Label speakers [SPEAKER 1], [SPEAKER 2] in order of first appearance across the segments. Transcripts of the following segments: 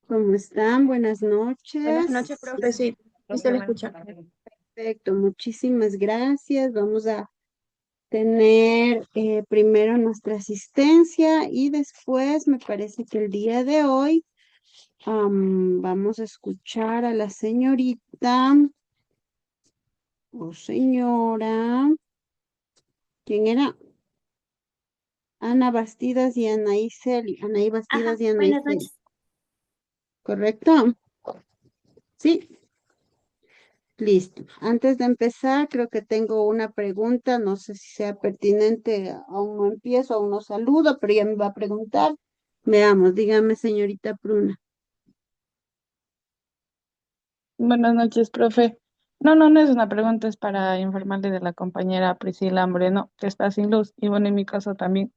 [SPEAKER 1] ¿Cómo están? Buenas
[SPEAKER 2] Buenas noches,
[SPEAKER 1] noches.
[SPEAKER 2] profe. Sí, usted le escucha.
[SPEAKER 1] Perfecto, muchísimas gracias. Vamos a tener primero nuestra asistencia y después me parece que el día de hoy vamos a escuchar a la señorita o señora, ¿quién era? Ana Bastidas y Anaí Celi, Anaí Bastidas
[SPEAKER 2] Ajá,
[SPEAKER 1] y Anaí
[SPEAKER 2] buenas
[SPEAKER 1] Celi,
[SPEAKER 2] noches.
[SPEAKER 1] ¿correcto? Sí. Listo. Antes de empezar, creo que tengo una pregunta, no sé si sea pertinente, aún no empiezo, aún no saludo, pero ya me va a preguntar. Veamos, dígame, señorita Pruna.
[SPEAKER 2] Buenas noches, profe. No es una pregunta, es para informarle de la compañera Priscila Moreno, que está sin luz, y bueno, en mi caso también.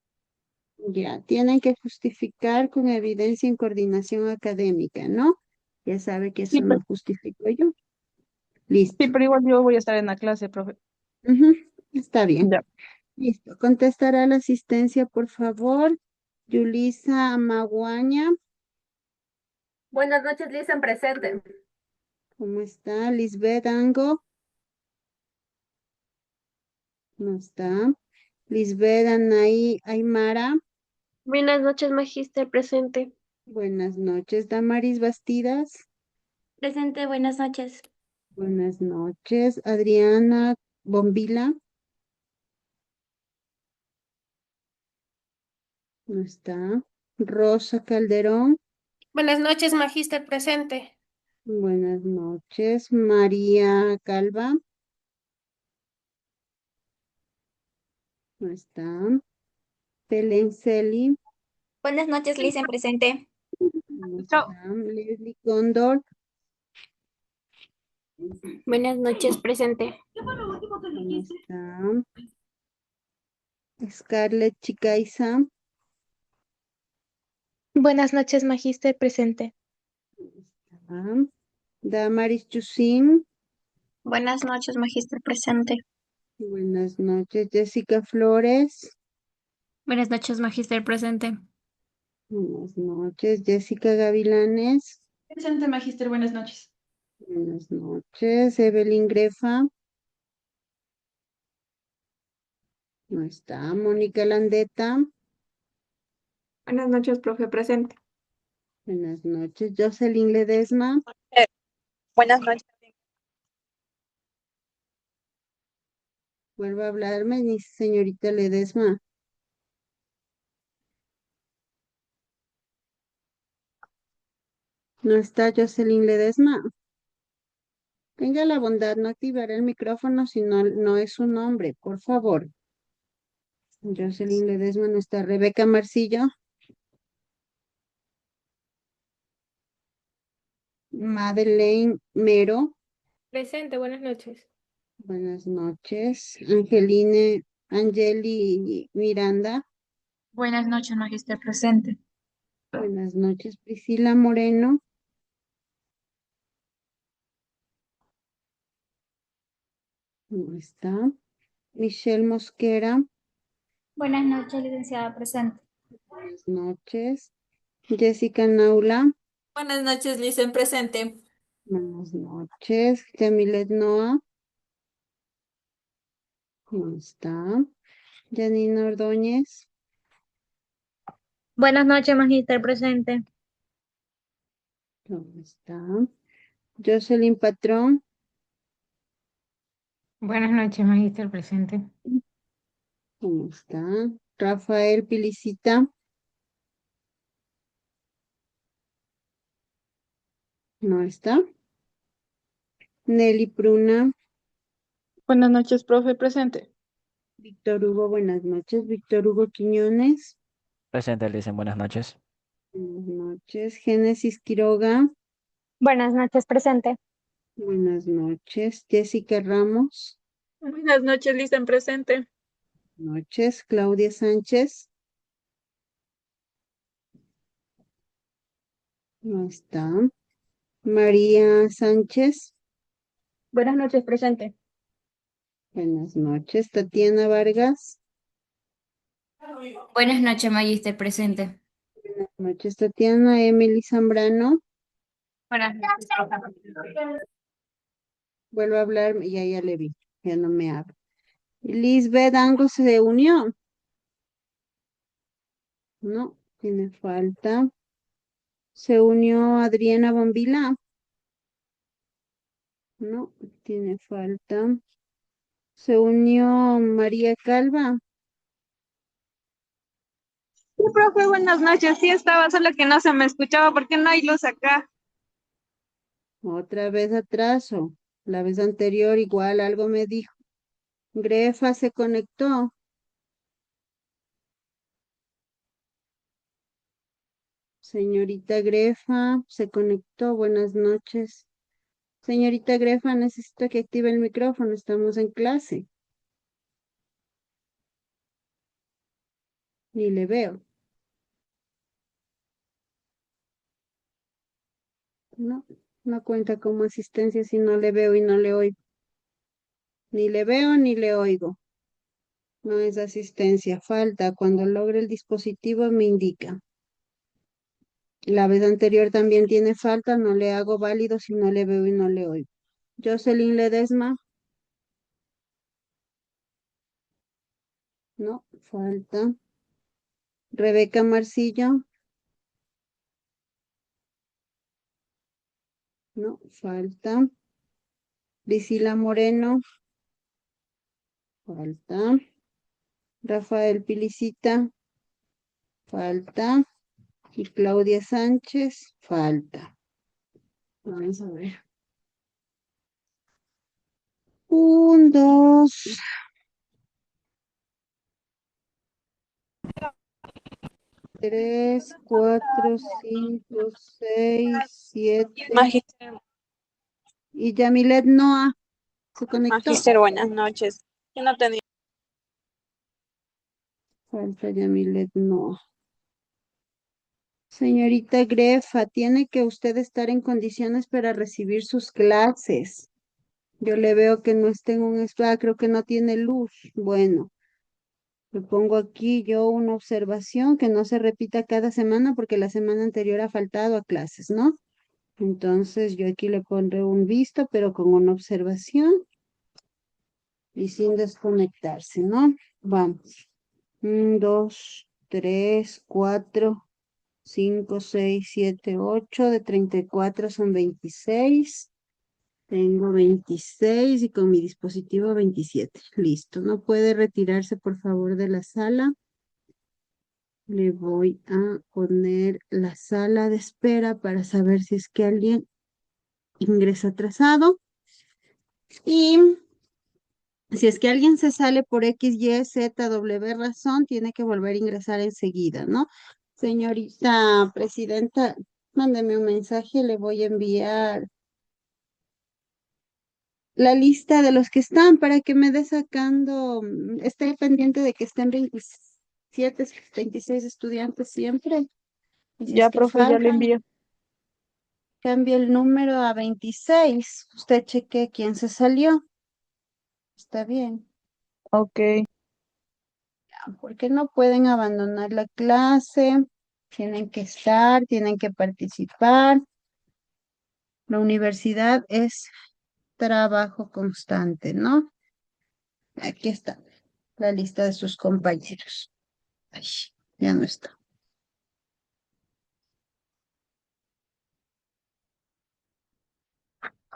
[SPEAKER 1] Ya, tienen que justificar con evidencia en coordinación académica, ¿no? Ya sabe que
[SPEAKER 2] Sí,
[SPEAKER 1] eso no justifico yo. Listo.
[SPEAKER 2] sí, pero igual yo voy a estar en la clase, profe.
[SPEAKER 1] Ujú, está bien.
[SPEAKER 2] Ya.
[SPEAKER 1] Listo. Contestará la asistencia, por favor. Yulisa Maguaña,
[SPEAKER 3] Buenas noches, Lisa, en presente.
[SPEAKER 1] ¿cómo está? Lisbeth Ango, no está. Lisbeth Anaí Aymara,
[SPEAKER 3] Buenas noches, Magíster, presente.
[SPEAKER 1] buenas noches. Damaris Bastidas,
[SPEAKER 4] Presente, buenas noches.
[SPEAKER 1] buenas noches. Adriana Bombila, no está. Rosa Calderón,
[SPEAKER 3] Buenas noches, Magíster, presente.
[SPEAKER 1] buenas noches. María Calva, no está. Belén Celi,
[SPEAKER 4] Buenas noches, Lisa, presente.
[SPEAKER 1] no
[SPEAKER 2] Chao.
[SPEAKER 1] está. Leslie Cóndor,
[SPEAKER 4] Buenas noches, presente.
[SPEAKER 1] no está. Scarlett Chicaiza,
[SPEAKER 5] Buenas noches, Magíster presente.
[SPEAKER 1] no está. Damaris Chusin,
[SPEAKER 4] Buenas noches, Magíster presente.
[SPEAKER 1] buenas noches. Jessica Flores,
[SPEAKER 4] Buenas noches, Magíster presente.
[SPEAKER 1] buenas noches. Jessica Gavilanes,
[SPEAKER 2] Presente, magíster, buenas noches.
[SPEAKER 1] buenas noches. Evelyn Grefa, no está. Mónica Landeta,
[SPEAKER 3] Buenas noches, profe, presente.
[SPEAKER 1] buenas noches. Jocelyn Ledesma,
[SPEAKER 6] Buenas noches.
[SPEAKER 1] vuelvo a hablarme, mi señorita Ledesma. No está Jocelyn Ledesma. Tenga la bondad no activar el micrófono si no es su nombre, por favor. Jocelyn Ledesma no está. Rebeca Marcillo, Madeleine Mero,
[SPEAKER 3] Presente, buenas noches.
[SPEAKER 1] buenas noches. Angeli Miranda,
[SPEAKER 5] Buenas noches, Magíster presente.
[SPEAKER 1] buenas noches. Priscila Moreno, no está. Michelle Mosquera,
[SPEAKER 4] Buenas noches, licenciada presente.
[SPEAKER 1] buenas noches. Jessica Naula,
[SPEAKER 6] Buenas noches, Lisa, en presente.
[SPEAKER 1] buenas noches. Yamilet Noah, no está. Janina Ordóñez,
[SPEAKER 5] Buenas noches, Magíster presente.
[SPEAKER 1] no está. Jocelyn Patrón,
[SPEAKER 7] Buenas noches, magíster presente.
[SPEAKER 1] ¿cómo está? Rafael Pilicita, no está. Nelly Pruna,
[SPEAKER 2] Buenas noches, profe, presente.
[SPEAKER 1] Víctor Hugo, buenas noches. Víctor Hugo Quiñones,
[SPEAKER 8] Presente, dicen buenas noches.
[SPEAKER 1] buenas noches. Génesis Quiroga,
[SPEAKER 5] Buenas noches, presente.
[SPEAKER 1] buenas noches. Jessica Ramos,
[SPEAKER 2] Buenas noches, Lisa, en presente.
[SPEAKER 1] noches. Claudia Sánchez, no está. María Sánchez,
[SPEAKER 2] Buenas noches, presente.
[SPEAKER 1] buenas noches. Tatiana Vargas,
[SPEAKER 4] Buenas noches, Magíster presente.
[SPEAKER 1] buenas noches. Tatiana Emily Zambrano,
[SPEAKER 5] Buenas noches.
[SPEAKER 1] Vuelvo a hablar y ya le vi, ya no me habla. Lisbeth Ango se unió. No, tiene falta. Se unió Adriana Bombila. No, tiene falta. Se unió María Calva.
[SPEAKER 5] Sí, profe, buenas noches. Sí estaba, solo que no se me escuchaba porque no hay luz acá.
[SPEAKER 1] Otra vez atraso. La vez anterior igual algo me dijo. Grefa se conectó. Señorita Grefa se conectó. Buenas noches. Señorita Grefa, necesito que active el micrófono. Estamos en clase. Ni le veo. No, no cuenta como asistencia si no le veo y no le oigo. Ni le veo ni le oigo. No es asistencia, falta. Cuando logre el dispositivo me indica. La vez anterior también tiene falta, no le hago válido si no le veo y no le oigo. Jocelyn Ledesma, no, falta. Rebeca Marcillo, no, falta. Priscila Moreno, falta. Rafael Pilicita, falta. Y Claudia Sánchez, falta. Vamos a ver. Un, dos, tres, cuatro, cinco, seis, siete.
[SPEAKER 6] Magister,
[SPEAKER 1] Y Yamilet Noah se conectó.
[SPEAKER 6] Magister, buenas noches. Yo no tenía.
[SPEAKER 1] Falta Yamilet Noah. Señorita Grefa, tiene que usted estar en condiciones para recibir sus clases. Yo le veo que no está en un spa, creo que no tiene luz. Bueno, le pongo aquí yo una observación que no se repita cada semana porque la semana anterior ha faltado a clases, ¿no? Entonces yo aquí le pondré un visto, pero con una observación y sin desconectarse, ¿no? Vamos. 1, 2, 3, 4, 5, 6, 7, 8. De 34 son 26. Tengo 26 y con mi dispositivo 27. Listo. No puede retirarse, por favor, de la sala. Le voy a poner la sala de espera para saber si es que alguien ingresa atrasado. Y si es que alguien se sale por X, Y, Z, W razón, tiene que volver a ingresar enseguida, ¿no? Señorita presidenta, mándeme un mensaje, le voy a enviar la lista de los que están para que me dé sacando, esté pendiente de que estén 27, 26 estudiantes siempre. Y si es
[SPEAKER 2] Ya,
[SPEAKER 1] que
[SPEAKER 2] profe, ya le
[SPEAKER 1] faltan,
[SPEAKER 2] envío.
[SPEAKER 1] cambie el número a 26. Usted cheque quién se salió. Está bien.
[SPEAKER 2] Ok.
[SPEAKER 1] Porque no pueden abandonar la clase, tienen que estar, tienen que participar. La universidad es trabajo constante, ¿no? Aquí está la lista de sus compañeros. Ay, ya no está.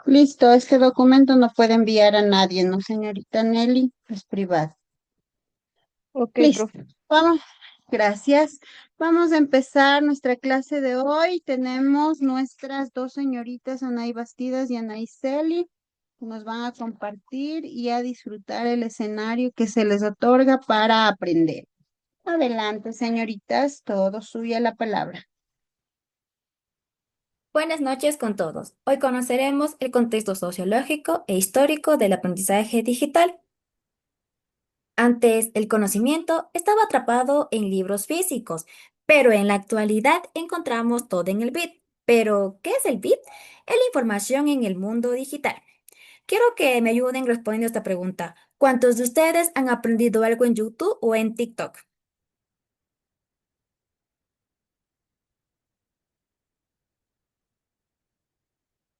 [SPEAKER 1] Listo, este documento no puede enviar a nadie, ¿no, señorita Nelly? Es privado.
[SPEAKER 2] Ok,
[SPEAKER 1] Listo,
[SPEAKER 2] profe.
[SPEAKER 1] vamos, gracias. Vamos a empezar nuestra clase de hoy. Tenemos nuestras dos señoritas, Anaí Bastidas y Anaí Celi, que nos van a compartir y a disfrutar el escenario que se les otorga para aprender. Adelante, señoritas, todo suya la palabra.
[SPEAKER 9] Buenas noches con todos. Hoy conoceremos el contexto sociológico e histórico del aprendizaje digital. Antes, el conocimiento estaba atrapado en libros físicos, pero en la actualidad encontramos todo en el bit. ¿Pero qué es el bit? Es la información en el mundo digital. Quiero que me ayuden respondiendo esta pregunta. ¿Cuántos de ustedes han aprendido algo en YouTube o en TikTok?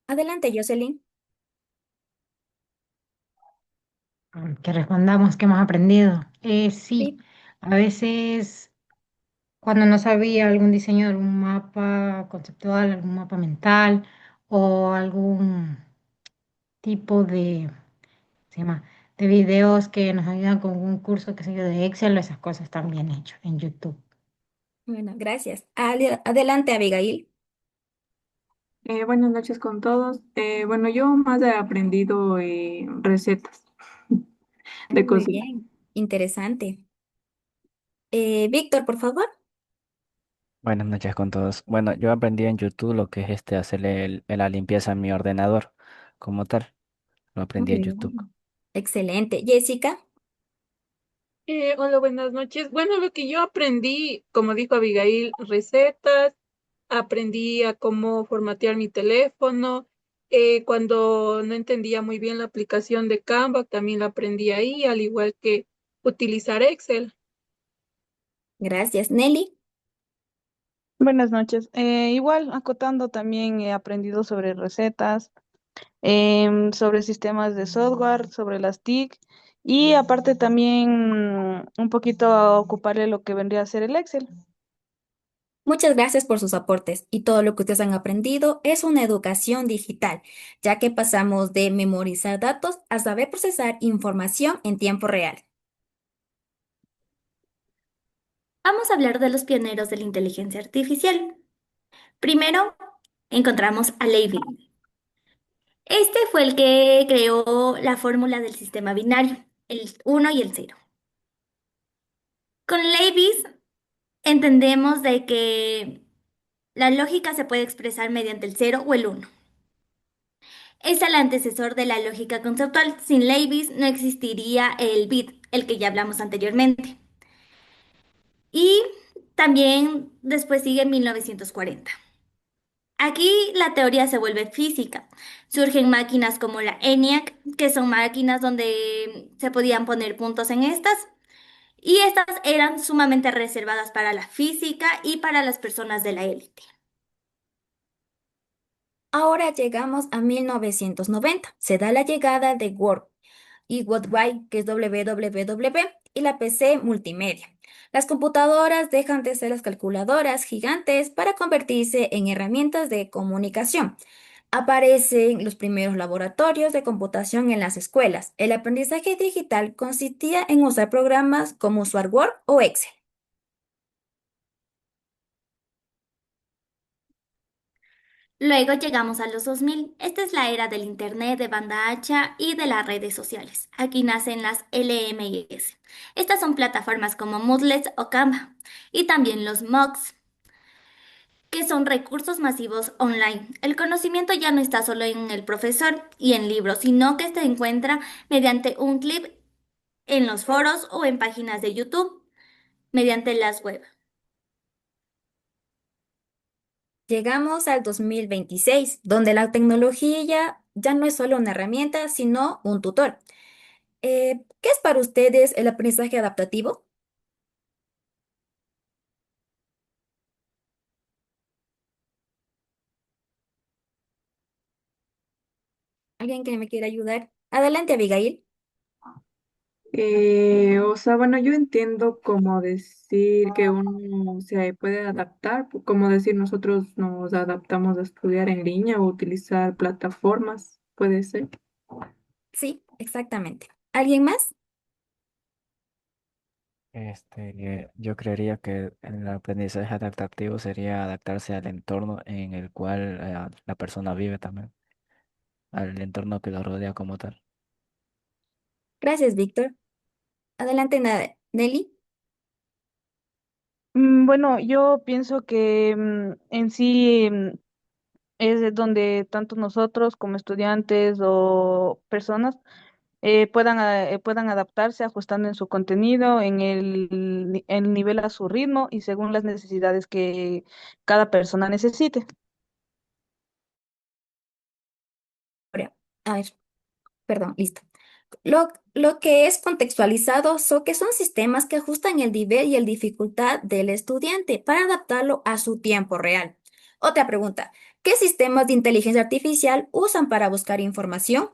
[SPEAKER 9] Adelante, Jocelyn.
[SPEAKER 7] Que respondamos qué hemos aprendido. Sí,
[SPEAKER 9] Sí.
[SPEAKER 7] a veces cuando no sabía algún diseño de algún mapa conceptual, algún mapa mental o algún tipo de, se llama, de videos que nos ayudan con un curso, que sé yo, de Excel, esas cosas están bien hechos en YouTube.
[SPEAKER 9] Bueno, gracias. Adelante, Abigail.
[SPEAKER 6] Buenas noches con todos. Bueno, yo más he aprendido recetas de
[SPEAKER 9] Muy
[SPEAKER 6] cocina.
[SPEAKER 9] bien. Interesante. Víctor, por favor.
[SPEAKER 8] Buenas noches con todos. Bueno, yo aprendí en YouTube lo que es hacerle la limpieza a mi ordenador como tal. Lo
[SPEAKER 9] Muy
[SPEAKER 8] aprendí en YouTube.
[SPEAKER 9] bien. Excelente. Jessica.
[SPEAKER 5] Hola, buenas noches. Bueno, lo que yo aprendí, como dijo Abigail, recetas, aprendí a cómo formatear mi teléfono. Cuando no entendía muy bien la aplicación de Canva, también la aprendí ahí, al igual que utilizar Excel.
[SPEAKER 9] Gracias. Nelly.
[SPEAKER 2] Buenas noches. Igual, acotando también he aprendido sobre recetas, sobre sistemas de software, sobre las TIC y aparte también un poquito a ocuparle lo que vendría a ser el Excel.
[SPEAKER 9] Muchas gracias por sus aportes y todo lo que ustedes han aprendido es una educación digital, ya que pasamos de memorizar datos a saber procesar información en tiempo real. Vamos a hablar de los pioneros de la inteligencia artificial. Primero, encontramos a Leibniz. Este fue el que creó la fórmula del sistema binario, el uno y el 0. Con Leibniz entendemos de que la lógica se puede expresar mediante el 0 o el 1. Es el antecesor de la lógica conceptual. Sin Leibniz no existiría el bit, el que ya hablamos anteriormente. Y también después sigue 1940. Aquí la teoría se vuelve física. Surgen máquinas como la ENIAC, que son máquinas donde se podían poner puntos en estas, y estas eran sumamente reservadas para la física y para las personas de la élite. Ahora llegamos a 1990. Se da la llegada de Word y World Wide, que es WWW, y la PC multimedia. Las computadoras dejan de ser las calculadoras gigantes para convertirse en herramientas de comunicación. Aparecen los primeros laboratorios de computación en las escuelas. El aprendizaje digital consistía en usar programas como usar Word o Excel. Luego llegamos a los 2000. Esta es la era del Internet de banda ancha y de las redes sociales. Aquí nacen las LMS. Estas son plataformas como Moodle o Canva. Y también los MOOCs, que son recursos masivos online. El conocimiento ya no está solo en el profesor y en libros, sino que se encuentra mediante un clip en los foros o en páginas de YouTube, mediante las web. Llegamos al 2026, donde la tecnología ya no es solo una herramienta, sino un tutor. ¿Qué es para ustedes el aprendizaje adaptativo? ¿Alguien que me quiera ayudar? Adelante, Abigail.
[SPEAKER 6] O sea, bueno, yo entiendo cómo decir que uno se puede adaptar, como decir nosotros nos adaptamos a estudiar en línea o utilizar plataformas, puede ser.
[SPEAKER 9] Sí, exactamente. ¿Alguien más?
[SPEAKER 8] Yo creería que el aprendizaje adaptativo sería adaptarse al entorno en el cual la persona vive también, al entorno que lo rodea como tal.
[SPEAKER 9] Gracias, Víctor. Adelante, Nelly.
[SPEAKER 2] Bueno, yo pienso que en sí es de donde tanto nosotros como estudiantes o personas puedan adaptarse ajustando en su contenido, en el nivel a su ritmo y según las necesidades que cada persona necesite.
[SPEAKER 9] A ver, perdón, listo. Lo que es contextualizado son que son sistemas que ajustan el nivel y el dificultad del estudiante para adaptarlo a su tiempo real. Otra pregunta, ¿qué sistemas de inteligencia artificial usan para buscar información?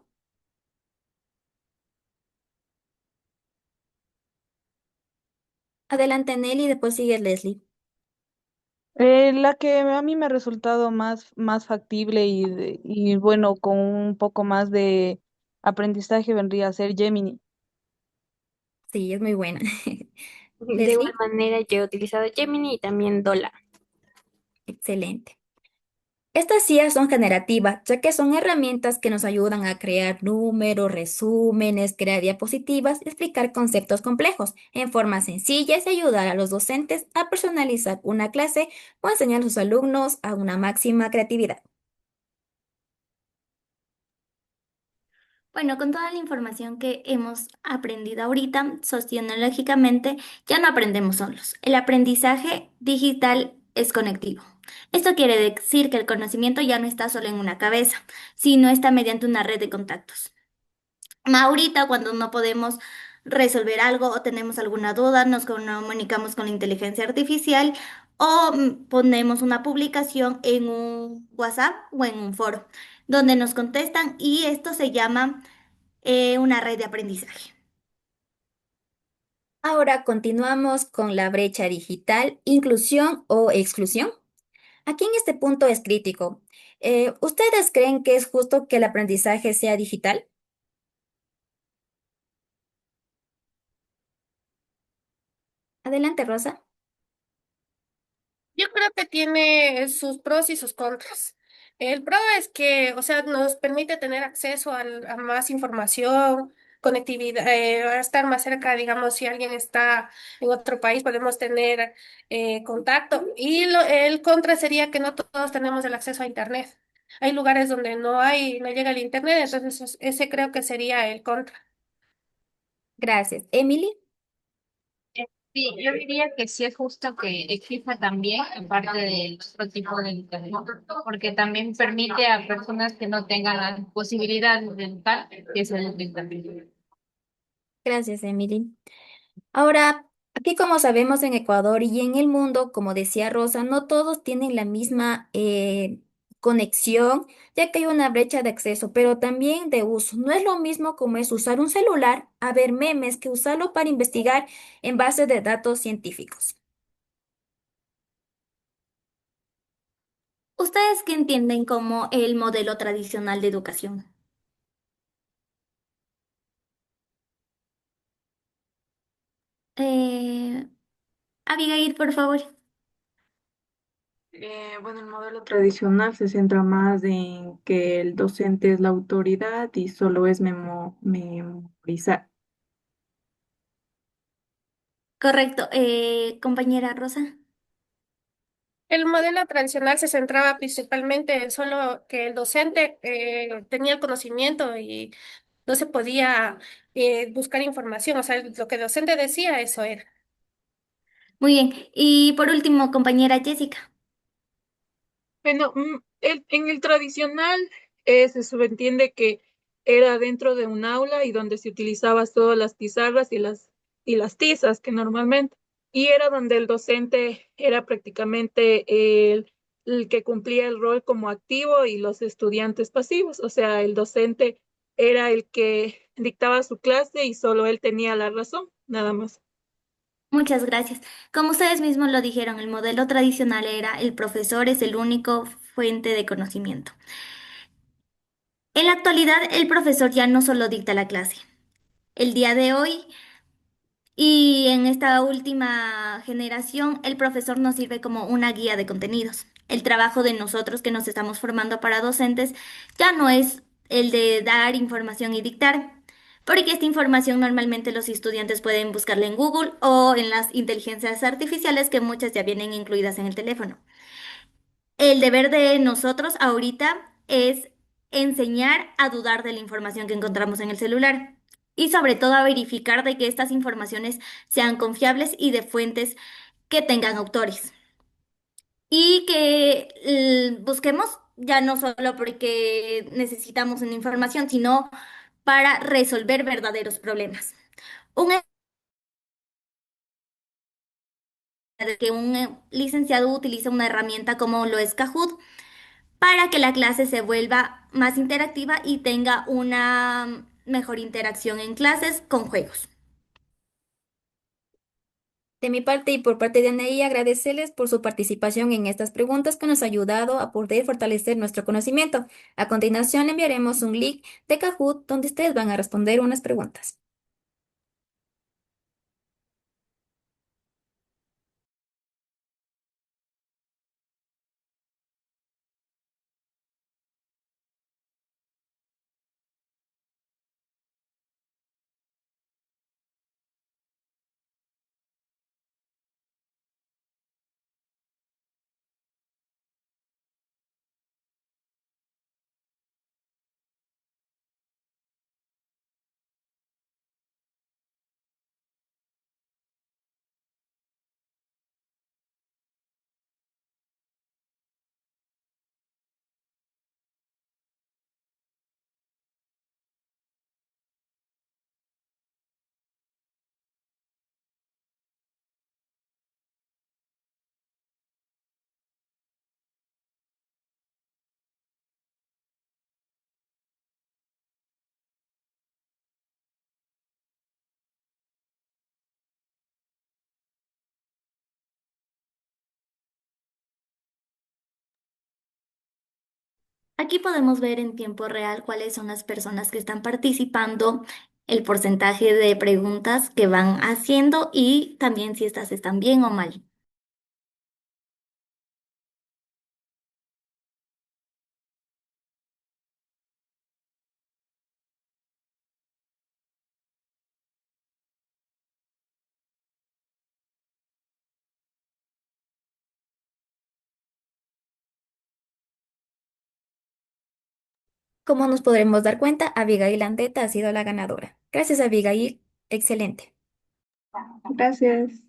[SPEAKER 9] Adelante, Nelly, después sigue Leslie.
[SPEAKER 2] La que a mí me ha resultado más factible y bueno, con un poco más de aprendizaje vendría a ser Gemini.
[SPEAKER 9] Sí, es muy buena.
[SPEAKER 4] De igual
[SPEAKER 9] Leslie,
[SPEAKER 4] manera, yo he utilizado Gemini y también Dola.
[SPEAKER 9] excelente. Estas IAs son generativas, ya que son herramientas que nos ayudan a crear números, resúmenes, crear diapositivas, explicar conceptos complejos en formas sencillas y ayudar a los docentes a personalizar una clase o enseñar a sus alumnos a una máxima creatividad. Bueno, con toda la información que hemos aprendido ahorita, sociológicamente, ya no aprendemos solos. El aprendizaje digital es conectivo. Esto quiere decir que el conocimiento ya no está solo en una cabeza, sino está mediante una red de contactos. Ahorita, cuando no podemos resolver algo o tenemos alguna duda, nos comunicamos con la inteligencia artificial o ponemos una publicación en un WhatsApp o en un foro, donde nos contestan y esto se llama una red de aprendizaje. Ahora continuamos con la brecha digital, inclusión o exclusión. Aquí en este punto es crítico. ¿Ustedes creen que es justo que el aprendizaje sea digital? Adelante, Rosa.
[SPEAKER 10] Yo creo que tiene sus pros y sus contras. El pro es que, o sea, nos permite tener acceso a más información, conectividad, a estar más cerca, digamos, si alguien está en otro país, podemos tener contacto. Y el contra sería que no todos tenemos el acceso a Internet. Hay lugares donde no llega el Internet, entonces ese creo que sería el contra.
[SPEAKER 9] Gracias. Emily.
[SPEAKER 11] Sí, yo diría que sí es justo que exista también, aparte del otro tipo de educación, porque también permite a personas que no tengan la posibilidad de educar que se eduquen también.
[SPEAKER 9] Gracias, Emily. Ahora, aquí como sabemos en Ecuador y en el mundo, como decía Rosa, no todos tienen la misma conexión, ya que hay una brecha de acceso, pero también de uso. No es lo mismo como es usar un celular a ver memes que usarlo para investigar en base de datos científicos. ¿Ustedes qué entienden como el modelo tradicional de educación? Eh, Abigail, por favor.
[SPEAKER 6] Bueno, el modelo tradicional se centra más en que el docente es la autoridad y solo es memorizar.
[SPEAKER 9] Correcto. Compañera Rosa.
[SPEAKER 10] El modelo tradicional se centraba principalmente en solo que el docente tenía el conocimiento y no se podía buscar información. O sea, lo que el docente decía, eso era.
[SPEAKER 9] Muy bien. Y por último, compañera Jessica.
[SPEAKER 5] Bueno, en el tradicional se subentiende que era dentro de un aula y donde se utilizaban todas las pizarras y las tizas que normalmente, y era donde el docente era prácticamente el que cumplía el rol como activo y los estudiantes pasivos. O sea, el docente era el que dictaba su clase y solo él tenía la razón, nada más.
[SPEAKER 9] Muchas gracias. Como ustedes mismos lo dijeron, el modelo tradicional era el profesor es el único fuente de conocimiento. En la actualidad, el profesor ya no solo dicta la clase. El día de hoy y en esta última generación, el profesor nos sirve como una guía de contenidos. El trabajo de nosotros que nos estamos formando para docentes ya no es el de dar información y dictar, porque esta información normalmente los estudiantes pueden buscarla en Google o en las inteligencias artificiales que muchas ya vienen incluidas en el teléfono. El deber de nosotros ahorita es enseñar a dudar de la información que encontramos en el celular y sobre todo a verificar de que estas informaciones sean confiables y de fuentes que tengan autores. Y que busquemos ya no solo porque necesitamos una información, sino para resolver verdaderos problemas. Un de que un licenciado utilice una herramienta como lo es Kahoot para que la clase se vuelva más interactiva y tenga una mejor interacción en clases con juegos. De mi parte y por parte de Anaí, agradecerles por su participación en estas preguntas que nos ha ayudado a poder fortalecer nuestro conocimiento. A continuación, enviaremos un link de Kahoot donde ustedes van a responder unas preguntas. Aquí podemos ver en tiempo real cuáles son las personas que están participando, el porcentaje de preguntas que van haciendo y también si estas están bien o mal. Como nos podremos dar cuenta, Abigail Landeta ha sido la ganadora. Gracias, Abigail. Excelente.
[SPEAKER 6] Gracias.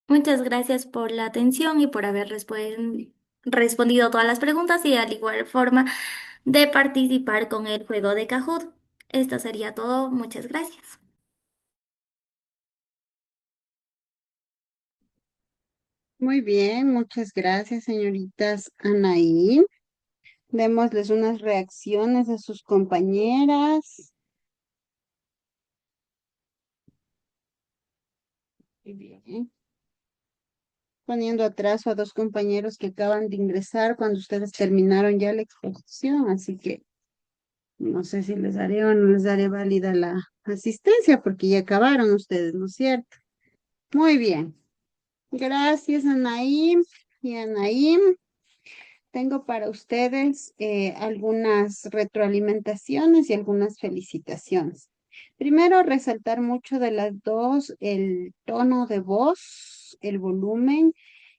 [SPEAKER 9] Muchas gracias por la atención y por haber respondido todas las preguntas y al igual forma de participar con el juego de Kahoot. Esto sería todo. Muchas gracias.
[SPEAKER 1] Muy bien, muchas gracias, señoritas Anaí. Démosles unas reacciones a sus compañeras. Muy bien. Poniendo atraso a dos compañeros que acaban de ingresar cuando ustedes terminaron ya la exposición, así que no sé si les daré o no les daré válida la asistencia porque ya acabaron ustedes, ¿no es cierto? Muy bien. Gracias, Anaím y Anaím. Tengo para ustedes algunas retroalimentaciones y algunas felicitaciones. Primero, resaltar mucho de las dos, el tono de voz, el volumen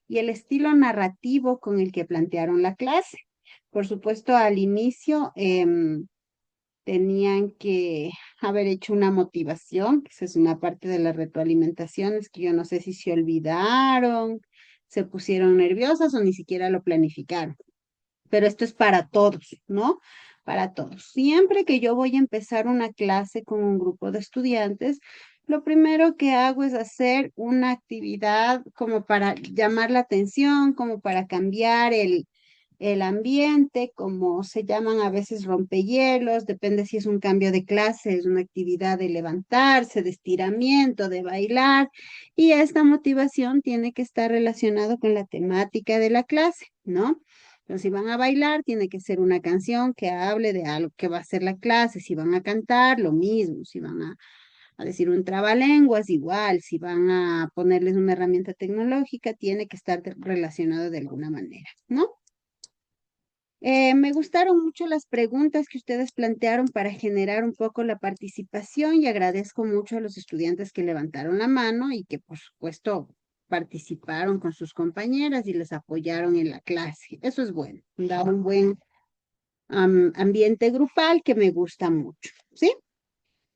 [SPEAKER 1] y el estilo narrativo con el que plantearon la clase. Por supuesto, al inicio tenían que haber hecho una motivación, que esa es una parte de las retroalimentaciones que yo no sé si se olvidaron, se pusieron nerviosas o ni siquiera lo planificaron. Pero esto es para todos, ¿no? Para todos. Siempre que yo voy a empezar una clase con un grupo de estudiantes, lo primero que hago es hacer una actividad como para llamar la atención, como para cambiar el ambiente, como se llaman a veces rompehielos, depende si es un cambio de clase, es una actividad de levantarse, de estiramiento, de bailar, y esta motivación tiene que estar relacionado con la temática de la clase, ¿no? Entonces, si van a bailar, tiene que ser una canción que hable de algo que va a ser la clase. Si van a cantar, lo mismo. Si van a decir un trabalenguas, igual. Si van a ponerles una herramienta tecnológica, tiene que estar relacionado de alguna manera, ¿no? Me gustaron mucho las preguntas que ustedes plantearon para generar un poco la participación y agradezco mucho a los estudiantes que levantaron la mano y que por supuesto participaron con sus compañeras y les apoyaron en la clase. Eso es bueno, da un buen ambiente grupal que me gusta mucho, ¿sí?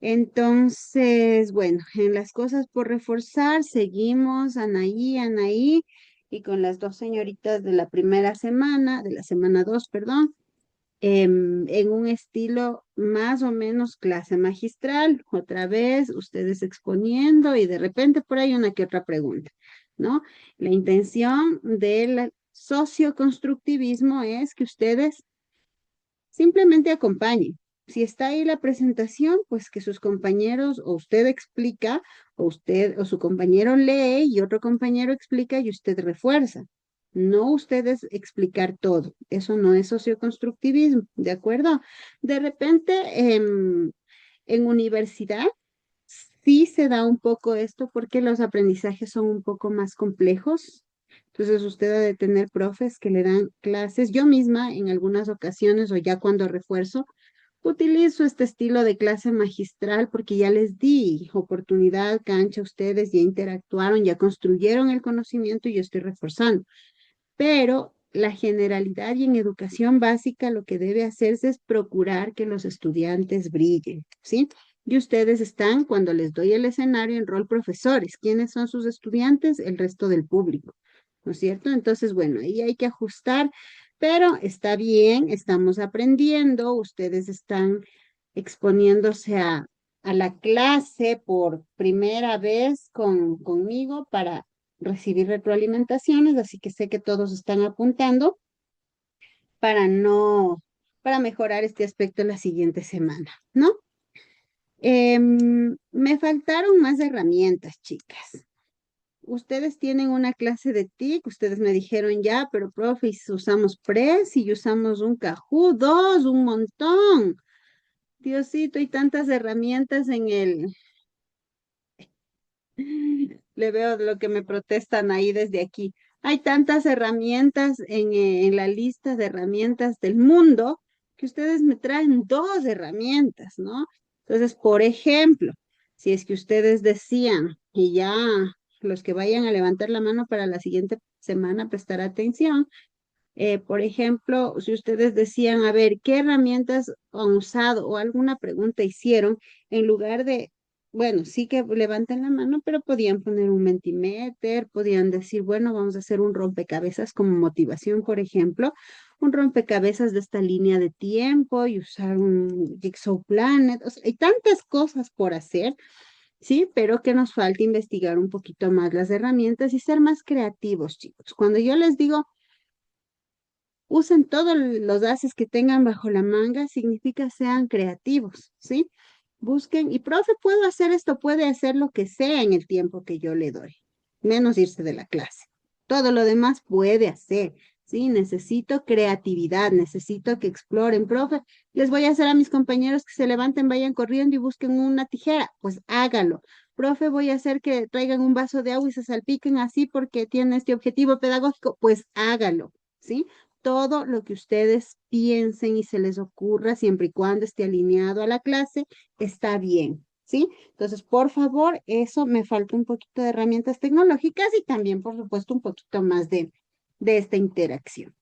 [SPEAKER 1] Entonces, bueno, en las cosas por reforzar, seguimos Anaí, Anaí, y con las dos señoritas de la primera semana, de la semana 2, perdón. en un estilo más o menos clase magistral, otra vez ustedes exponiendo y de repente por ahí una que otra pregunta, ¿no? La intención del socioconstructivismo es que ustedes simplemente acompañen. Si está ahí la presentación, pues que sus compañeros o usted explica o usted o su compañero lee y otro compañero explica y usted refuerza. No ustedes explicar todo. Eso no es socioconstructivismo, ¿de acuerdo? De repente, en universidad sí se da un poco esto porque los aprendizajes son un poco más complejos. Entonces usted ha de tener profes que le dan clases. Yo misma en algunas ocasiones o ya cuando refuerzo, utilizo este estilo de clase magistral porque ya les di oportunidad, cancha, ustedes ya interactuaron, ya construyeron el conocimiento y yo estoy reforzando. Pero la generalidad y en educación básica lo que debe hacerse es procurar que los estudiantes brillen, ¿sí? Y ustedes están, cuando les doy el escenario, en rol profesores. ¿Quiénes son sus estudiantes? El resto del público, ¿no es cierto? Entonces, bueno, ahí hay que ajustar, pero está bien, estamos aprendiendo, ustedes están exponiéndose a la clase por primera vez conmigo para recibir retroalimentaciones, así que sé que todos están apuntando para no, para mejorar este aspecto la siguiente semana, ¿no? Me faltaron más herramientas, chicas. Ustedes tienen una clase de TIC, ustedes me dijeron ya, pero profe, y si usamos Press y usamos un Kahoot, dos, un montón. Diosito, hay tantas herramientas en el, le veo lo que me protestan ahí desde aquí. Hay tantas herramientas en la lista de herramientas del mundo que ustedes me traen dos herramientas, ¿no? Entonces, por ejemplo, si es que ustedes decían, y ya los que vayan a levantar la mano para la siguiente semana prestar atención, por ejemplo, si ustedes decían, a ver, ¿qué herramientas han usado o alguna pregunta hicieron en lugar de, bueno, sí que levanten la mano, pero podían poner un Mentimeter, podían decir, bueno, vamos a hacer un rompecabezas como motivación, por ejemplo, un rompecabezas de esta línea de tiempo y usar un Jigsaw Planet. O sea, hay tantas cosas por hacer. Sí, pero que nos falta investigar un poquito más las herramientas y ser más creativos, chicos. Cuando yo les digo, usen todos los haces que tengan bajo la manga, significa sean creativos, ¿sí? Busquen, y profe, puedo hacer esto, puede hacer lo que sea en el tiempo que yo le doy, menos irse de la clase. Todo lo demás puede hacer, ¿sí? Necesito creatividad, necesito que exploren. Profe, les voy a hacer a mis compañeros que se levanten, vayan corriendo y busquen una tijera, pues hágalo. Profe, voy a hacer que traigan un vaso de agua y se salpiquen así porque tienen este objetivo pedagógico, pues hágalo, ¿sí? Todo lo que ustedes piensen y se les ocurra, siempre y cuando esté alineado a la clase, está bien, ¿sí? Entonces, por favor, eso me falta un poquito de herramientas tecnológicas y también, por supuesto, un poquito más de esta interacción.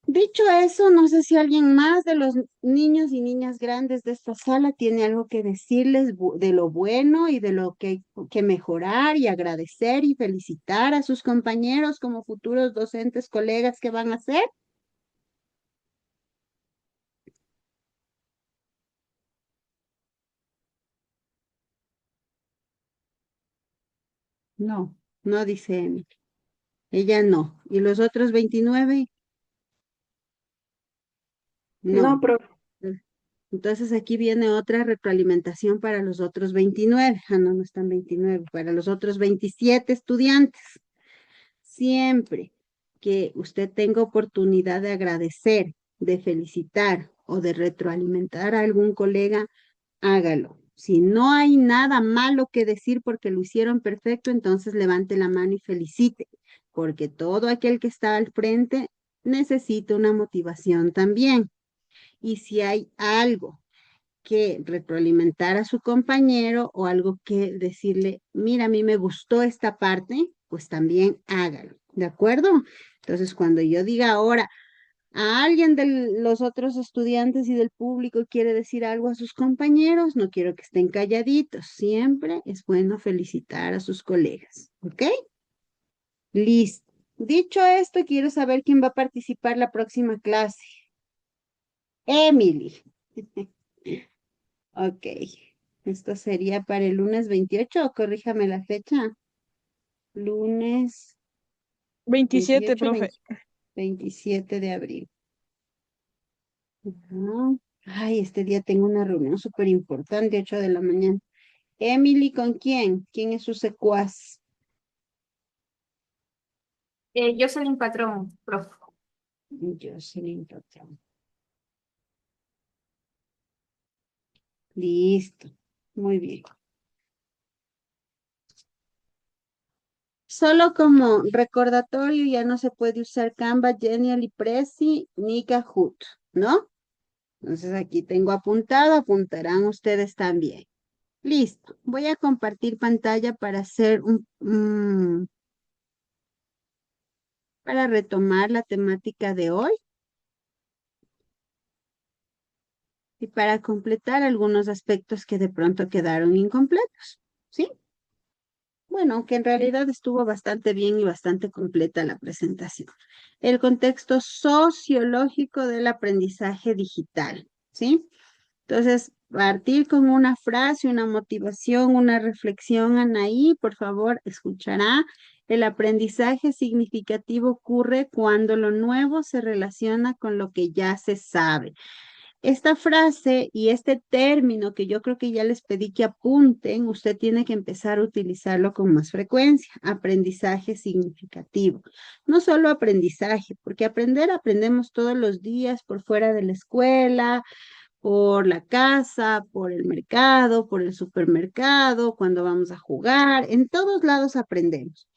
[SPEAKER 1] Dicho eso, no sé si alguien más de los niños y niñas grandes de esta sala tiene algo que decirles de lo bueno y de lo que hay que mejorar y agradecer y felicitar a sus compañeros como futuros docentes, colegas que van a ser. No, no dice Emily. Ella no. ¿Y los otros 29?
[SPEAKER 6] No,
[SPEAKER 1] No.
[SPEAKER 6] profe.
[SPEAKER 1] Entonces aquí viene otra retroalimentación para los otros 29. Ah, no, no están 29. Para los otros 27 estudiantes. Siempre que usted tenga oportunidad de agradecer, de felicitar o de retroalimentar a algún colega, hágalo. Si no hay nada malo que decir porque lo hicieron perfecto, entonces levante la mano y felicite, porque todo aquel que está al frente necesita una motivación también. Y si hay algo que retroalimentar a su compañero o algo que decirle, mira, a mí me gustó esta parte, pues también hágalo, ¿de acuerdo? Entonces, cuando yo diga ahora, a alguien de los otros estudiantes y del público quiere decir algo a sus compañeros, no quiero que estén calladitos. Siempre es bueno felicitar a sus colegas, ¿ok? Listo. Dicho esto, quiero saber quién va a participar la próxima clase. Emily. Ok. Esto sería para el lunes 28, corríjame la fecha. Lunes
[SPEAKER 2] 27,
[SPEAKER 1] 28,
[SPEAKER 2] profe.
[SPEAKER 1] 27 de abril. Ajá. Ay, este día tengo una reunión súper importante, 8 de la mañana. Emily, ¿con quién? ¿Quién es su secuaz?
[SPEAKER 11] Jocelyn Patrón, profe.
[SPEAKER 1] Jocelyn Patrón. Listo. Muy bien. Solo como recordatorio, ya no se puede usar Canva, Genial y Prezi ni Kahoot, ¿no? Entonces aquí tengo apuntado, apuntarán ustedes también. Listo. Voy a compartir pantalla para hacer para retomar la temática de hoy y para completar algunos aspectos que de pronto quedaron incompletos, ¿sí? Bueno, aunque en realidad estuvo bastante bien y bastante completa la presentación. El contexto sociológico del aprendizaje digital, ¿sí? Entonces, partir con una frase, una motivación, una reflexión, Anaí, por favor, escuchará. El aprendizaje significativo ocurre cuando lo nuevo se relaciona con lo que ya se sabe. Esta frase y este término que yo creo que ya les pedí que apunten, usted tiene que empezar a utilizarlo con más frecuencia. Aprendizaje significativo. No solo aprendizaje, porque aprendemos todos los días por fuera de la escuela, por la casa, por el mercado, por el supermercado, cuando vamos a jugar, en todos lados aprendemos.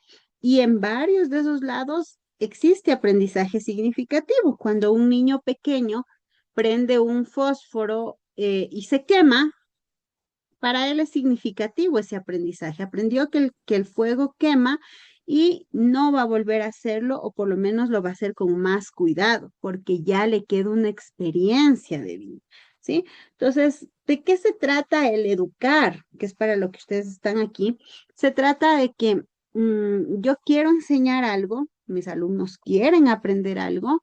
[SPEAKER 1] Y en varios de esos lados existe aprendizaje significativo. Cuando un niño pequeño prende un fósforo y se quema, para él es significativo ese aprendizaje. Aprendió que el fuego quema y no va a volver a hacerlo, o por lo menos lo va a hacer con más cuidado, porque ya le queda una experiencia de vida, ¿sí? Entonces, ¿de qué se trata el educar? Que es para lo que ustedes están aquí. Se trata de que yo quiero enseñar algo, mis alumnos quieren aprender algo,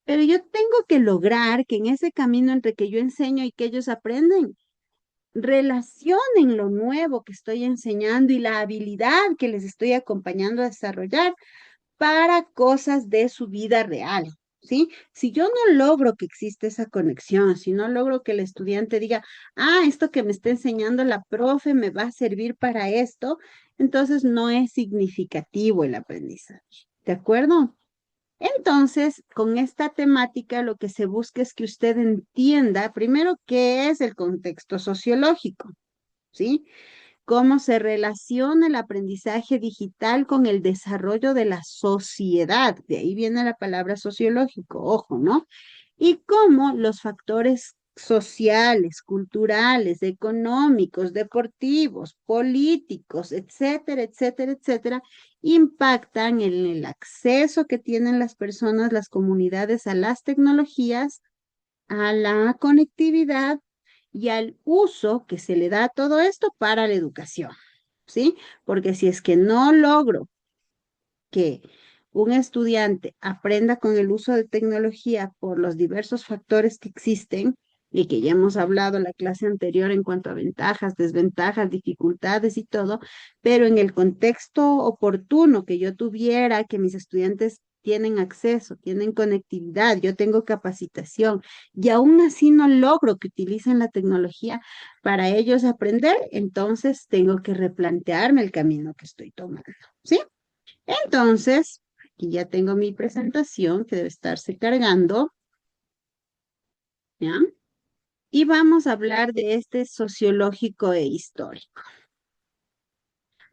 [SPEAKER 1] pero yo tengo que lograr que en ese camino entre que yo enseño y que ellos aprenden, relacionen lo nuevo que estoy enseñando y la habilidad que les estoy acompañando a desarrollar para cosas de su vida real, ¿sí? Si yo no logro que exista esa conexión, si no logro que el estudiante diga, esto que me está enseñando la profe me va a servir para esto, entonces no es significativo el aprendizaje, ¿de acuerdo? Entonces, con esta temática lo que se busca es que usted entienda primero qué es el contexto sociológico, ¿sí? Cómo se relaciona el aprendizaje digital con el desarrollo de la sociedad. De ahí viene la palabra sociológico, ojo, ¿no? Y cómo los factores sociales, culturales, económicos, deportivos, políticos, etcétera, etcétera, etcétera, impactan en el acceso que tienen las personas, las comunidades a las tecnologías, a la conectividad y al uso que se le da a todo esto para la educación, ¿sí? Porque si es que no logro que un estudiante aprenda con el uso de tecnología por los diversos factores que existen y que ya hemos hablado en la clase anterior en cuanto a ventajas, desventajas, dificultades y todo, pero en el contexto oportuno que yo tuviera, que mis estudiantes tienen acceso, tienen conectividad, yo tengo capacitación y aún así no logro que utilicen la tecnología para ellos aprender, entonces tengo que replantearme el camino que estoy tomando, ¿sí? Entonces, aquí ya tengo mi presentación que debe estarse cargando, ¿ya? Y vamos a hablar de este sociológico e histórico.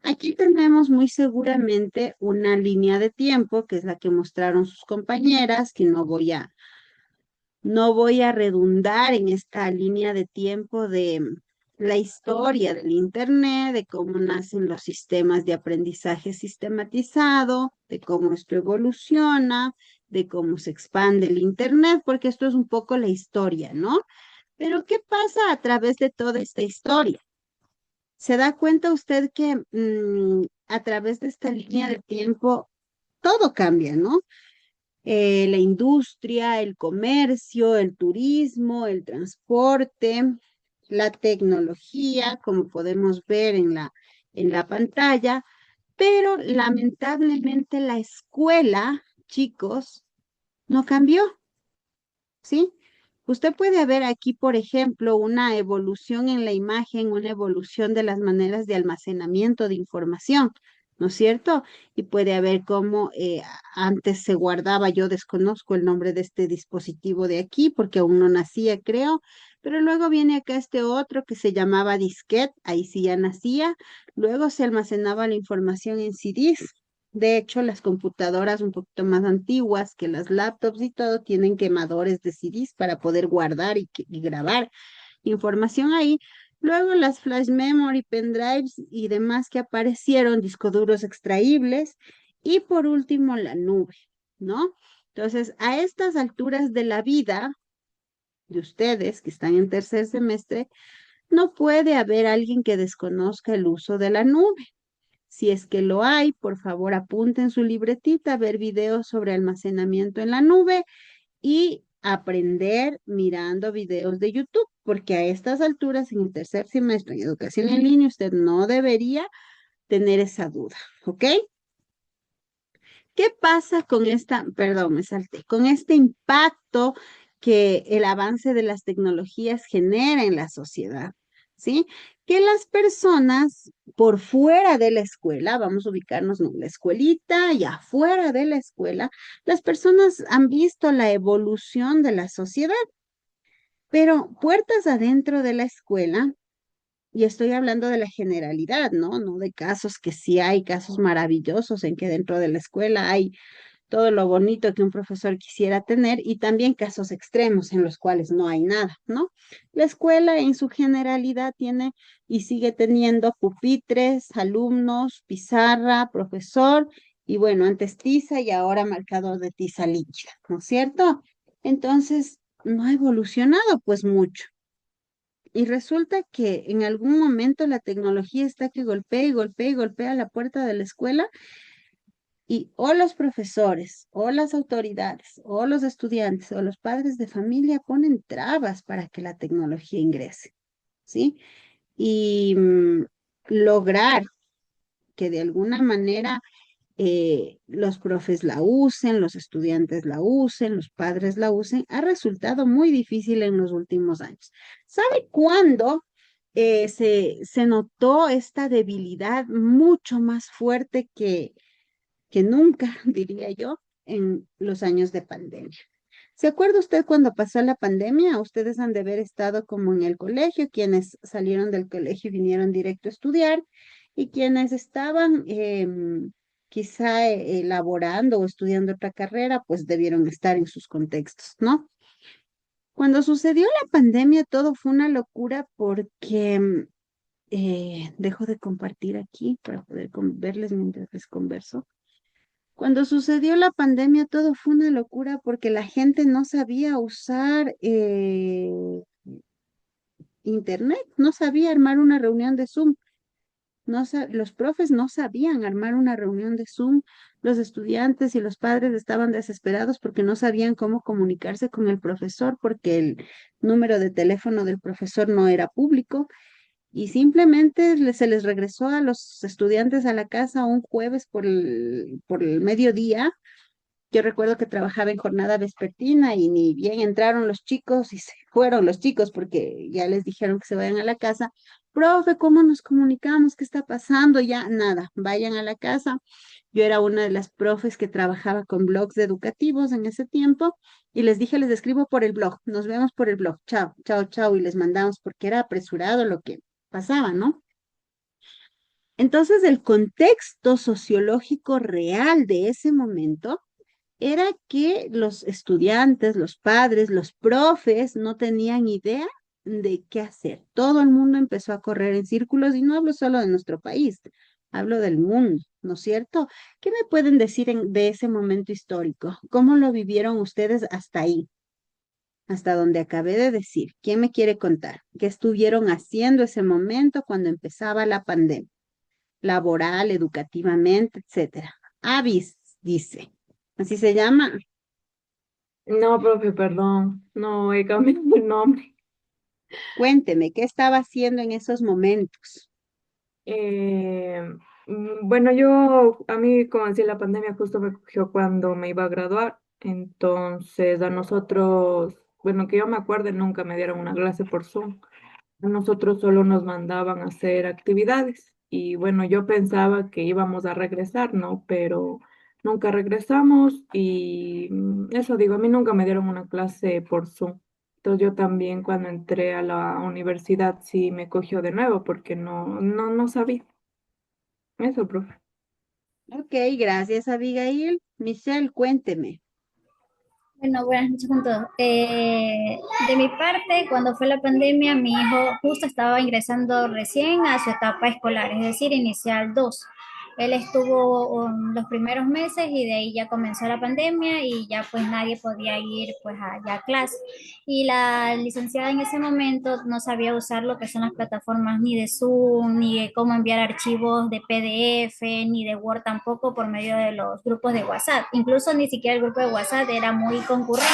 [SPEAKER 1] Aquí tenemos muy seguramente una línea de tiempo, que es la que mostraron sus compañeras, que no voy a redundar en esta línea de tiempo de la historia del Internet, de cómo nacen los sistemas de aprendizaje sistematizado, de cómo esto evoluciona, de cómo se expande el Internet, porque esto es un poco la historia, ¿no? Pero ¿qué pasa a través de toda esta historia? ¿Se da cuenta usted que a través de esta línea de tiempo todo cambia, ¿no? la industria, el comercio, el turismo, el transporte, la tecnología, como podemos ver en la pantalla, pero lamentablemente la escuela, chicos, no cambió, ¿sí? Usted puede ver aquí, por ejemplo, una evolución en la imagen, una evolución de las maneras de almacenamiento de información, ¿no es cierto? Y puede haber cómo antes se guardaba, yo desconozco el nombre de este dispositivo de aquí porque aún no nacía, creo, pero luego viene acá este otro que se llamaba disquete, ahí sí ya nacía, luego se almacenaba la información en CDs. De hecho, las computadoras un poquito más antiguas que las laptops y todo tienen quemadores de CDs para poder guardar y grabar información ahí. Luego las flash memory, pendrives y demás que aparecieron, discos duros extraíbles y por último la nube, ¿no? Entonces, a estas alturas de la vida de ustedes que están en tercer semestre, no puede haber alguien que desconozca el uso de la nube. Si es que lo hay, por favor apunten su libretita, ver videos sobre almacenamiento en la nube y aprender mirando videos de YouTube, porque a estas alturas, en el tercer semestre en educación en línea, usted no debería tener esa duda, ¿ok? ¿Qué pasa con perdón, me salté, con este impacto que el avance de las tecnologías genera en la sociedad? ¿Sí? Que las personas por fuera de la escuela, vamos a ubicarnos en la escuelita y afuera de la escuela, las personas han visto la evolución de la sociedad, pero puertas adentro de la escuela, y estoy hablando de la generalidad, ¿no? No de casos que sí hay casos maravillosos en que dentro de la escuela hay todo lo bonito que un profesor quisiera tener y también casos extremos en los cuales no hay nada, ¿no? La escuela en su generalidad tiene y sigue teniendo pupitres, alumnos, pizarra, profesor y bueno, antes tiza y ahora marcador de tiza líquida, ¿no es cierto? Entonces, no ha evolucionado pues mucho. Y resulta que en algún momento la tecnología está que golpea y golpea y golpea la puerta de la escuela y o los profesores, o las autoridades, o los estudiantes, o los padres de familia ponen trabas para que la tecnología ingrese, ¿sí? Y lograr que de alguna manera los profes la usen, los estudiantes la usen, los padres la usen, ha resultado muy difícil en los últimos años. ¿Sabe cuándo se notó esta debilidad mucho más fuerte que nunca, diría yo, en los años de pandemia? ¿Se acuerda usted cuando pasó la pandemia? Ustedes han de haber estado como en el colegio, quienes salieron del colegio y vinieron directo a estudiar, y quienes estaban quizá elaborando o estudiando otra carrera, pues debieron estar en sus contextos, ¿no? Cuando sucedió la pandemia, todo fue una locura porque dejo de compartir aquí para poder verles mientras les converso. Cuando sucedió la pandemia, todo fue una locura porque la gente no sabía usar internet, no sabía armar una reunión de Zoom. Los profes no sabían armar una reunión de Zoom, los estudiantes y los padres estaban desesperados porque no sabían cómo comunicarse con el profesor porque el número de teléfono del profesor no era público y simplemente se les regresó a los estudiantes a la casa un jueves por el mediodía. Yo recuerdo que trabajaba en jornada vespertina y ni bien entraron los chicos y se fueron los chicos porque ya les dijeron que se vayan a la casa. Profe, ¿cómo nos comunicamos? ¿Qué está pasando? Ya nada, vayan a la casa. Yo era una de las profes que trabajaba con blogs educativos en ese tiempo y les dije, les escribo por el blog, nos vemos por el blog, chao, chao, chao, y les mandamos porque era apresurado lo que pasaba, ¿no? Entonces, el contexto sociológico real de ese momento era que los estudiantes, los padres, los profes no tenían idea de qué hacer. Todo el mundo empezó a correr en círculos y no hablo solo de nuestro país, hablo del mundo, ¿no es cierto? ¿Qué me pueden decir de ese momento histórico? ¿Cómo lo vivieron ustedes hasta ahí? Hasta donde acabé de decir. ¿Quién me quiere contar? ¿Qué estuvieron haciendo ese momento cuando empezaba la pandemia? Laboral, educativamente, etcétera. Avis dice, así se llama.
[SPEAKER 6] No, profe, perdón, no he cambiado el nombre.
[SPEAKER 1] Cuénteme, ¿qué estaba haciendo en esos momentos?
[SPEAKER 6] Eh, bueno, yo, a mí, como decía, la pandemia justo me cogió cuando me iba a graduar. Entonces, a nosotros, bueno, que yo me acuerde, nunca me dieron una clase por Zoom. A nosotros solo nos mandaban a hacer actividades. Y bueno, yo pensaba que íbamos a regresar, ¿no? Pero nunca regresamos y eso digo, a mí nunca me dieron una clase por Zoom. Entonces yo también cuando entré a la universidad sí me cogió de nuevo porque no sabía. Eso, profe.
[SPEAKER 1] Ok, gracias, Abigail. Michelle, cuénteme.
[SPEAKER 12] Bueno, buenas noches con todos. De mi parte, cuando fue la pandemia, mi hijo justo estaba ingresando recién a su etapa escolar, es decir, inicial 2. Él estuvo los primeros meses y de ahí ya comenzó la pandemia y ya pues nadie podía ir pues allá a clase. Y la licenciada en ese momento no sabía usar lo que son las plataformas ni de Zoom, ni de cómo enviar archivos de PDF, ni de Word tampoco por medio de los grupos de WhatsApp. Incluso ni siquiera el grupo de WhatsApp era muy concurrente.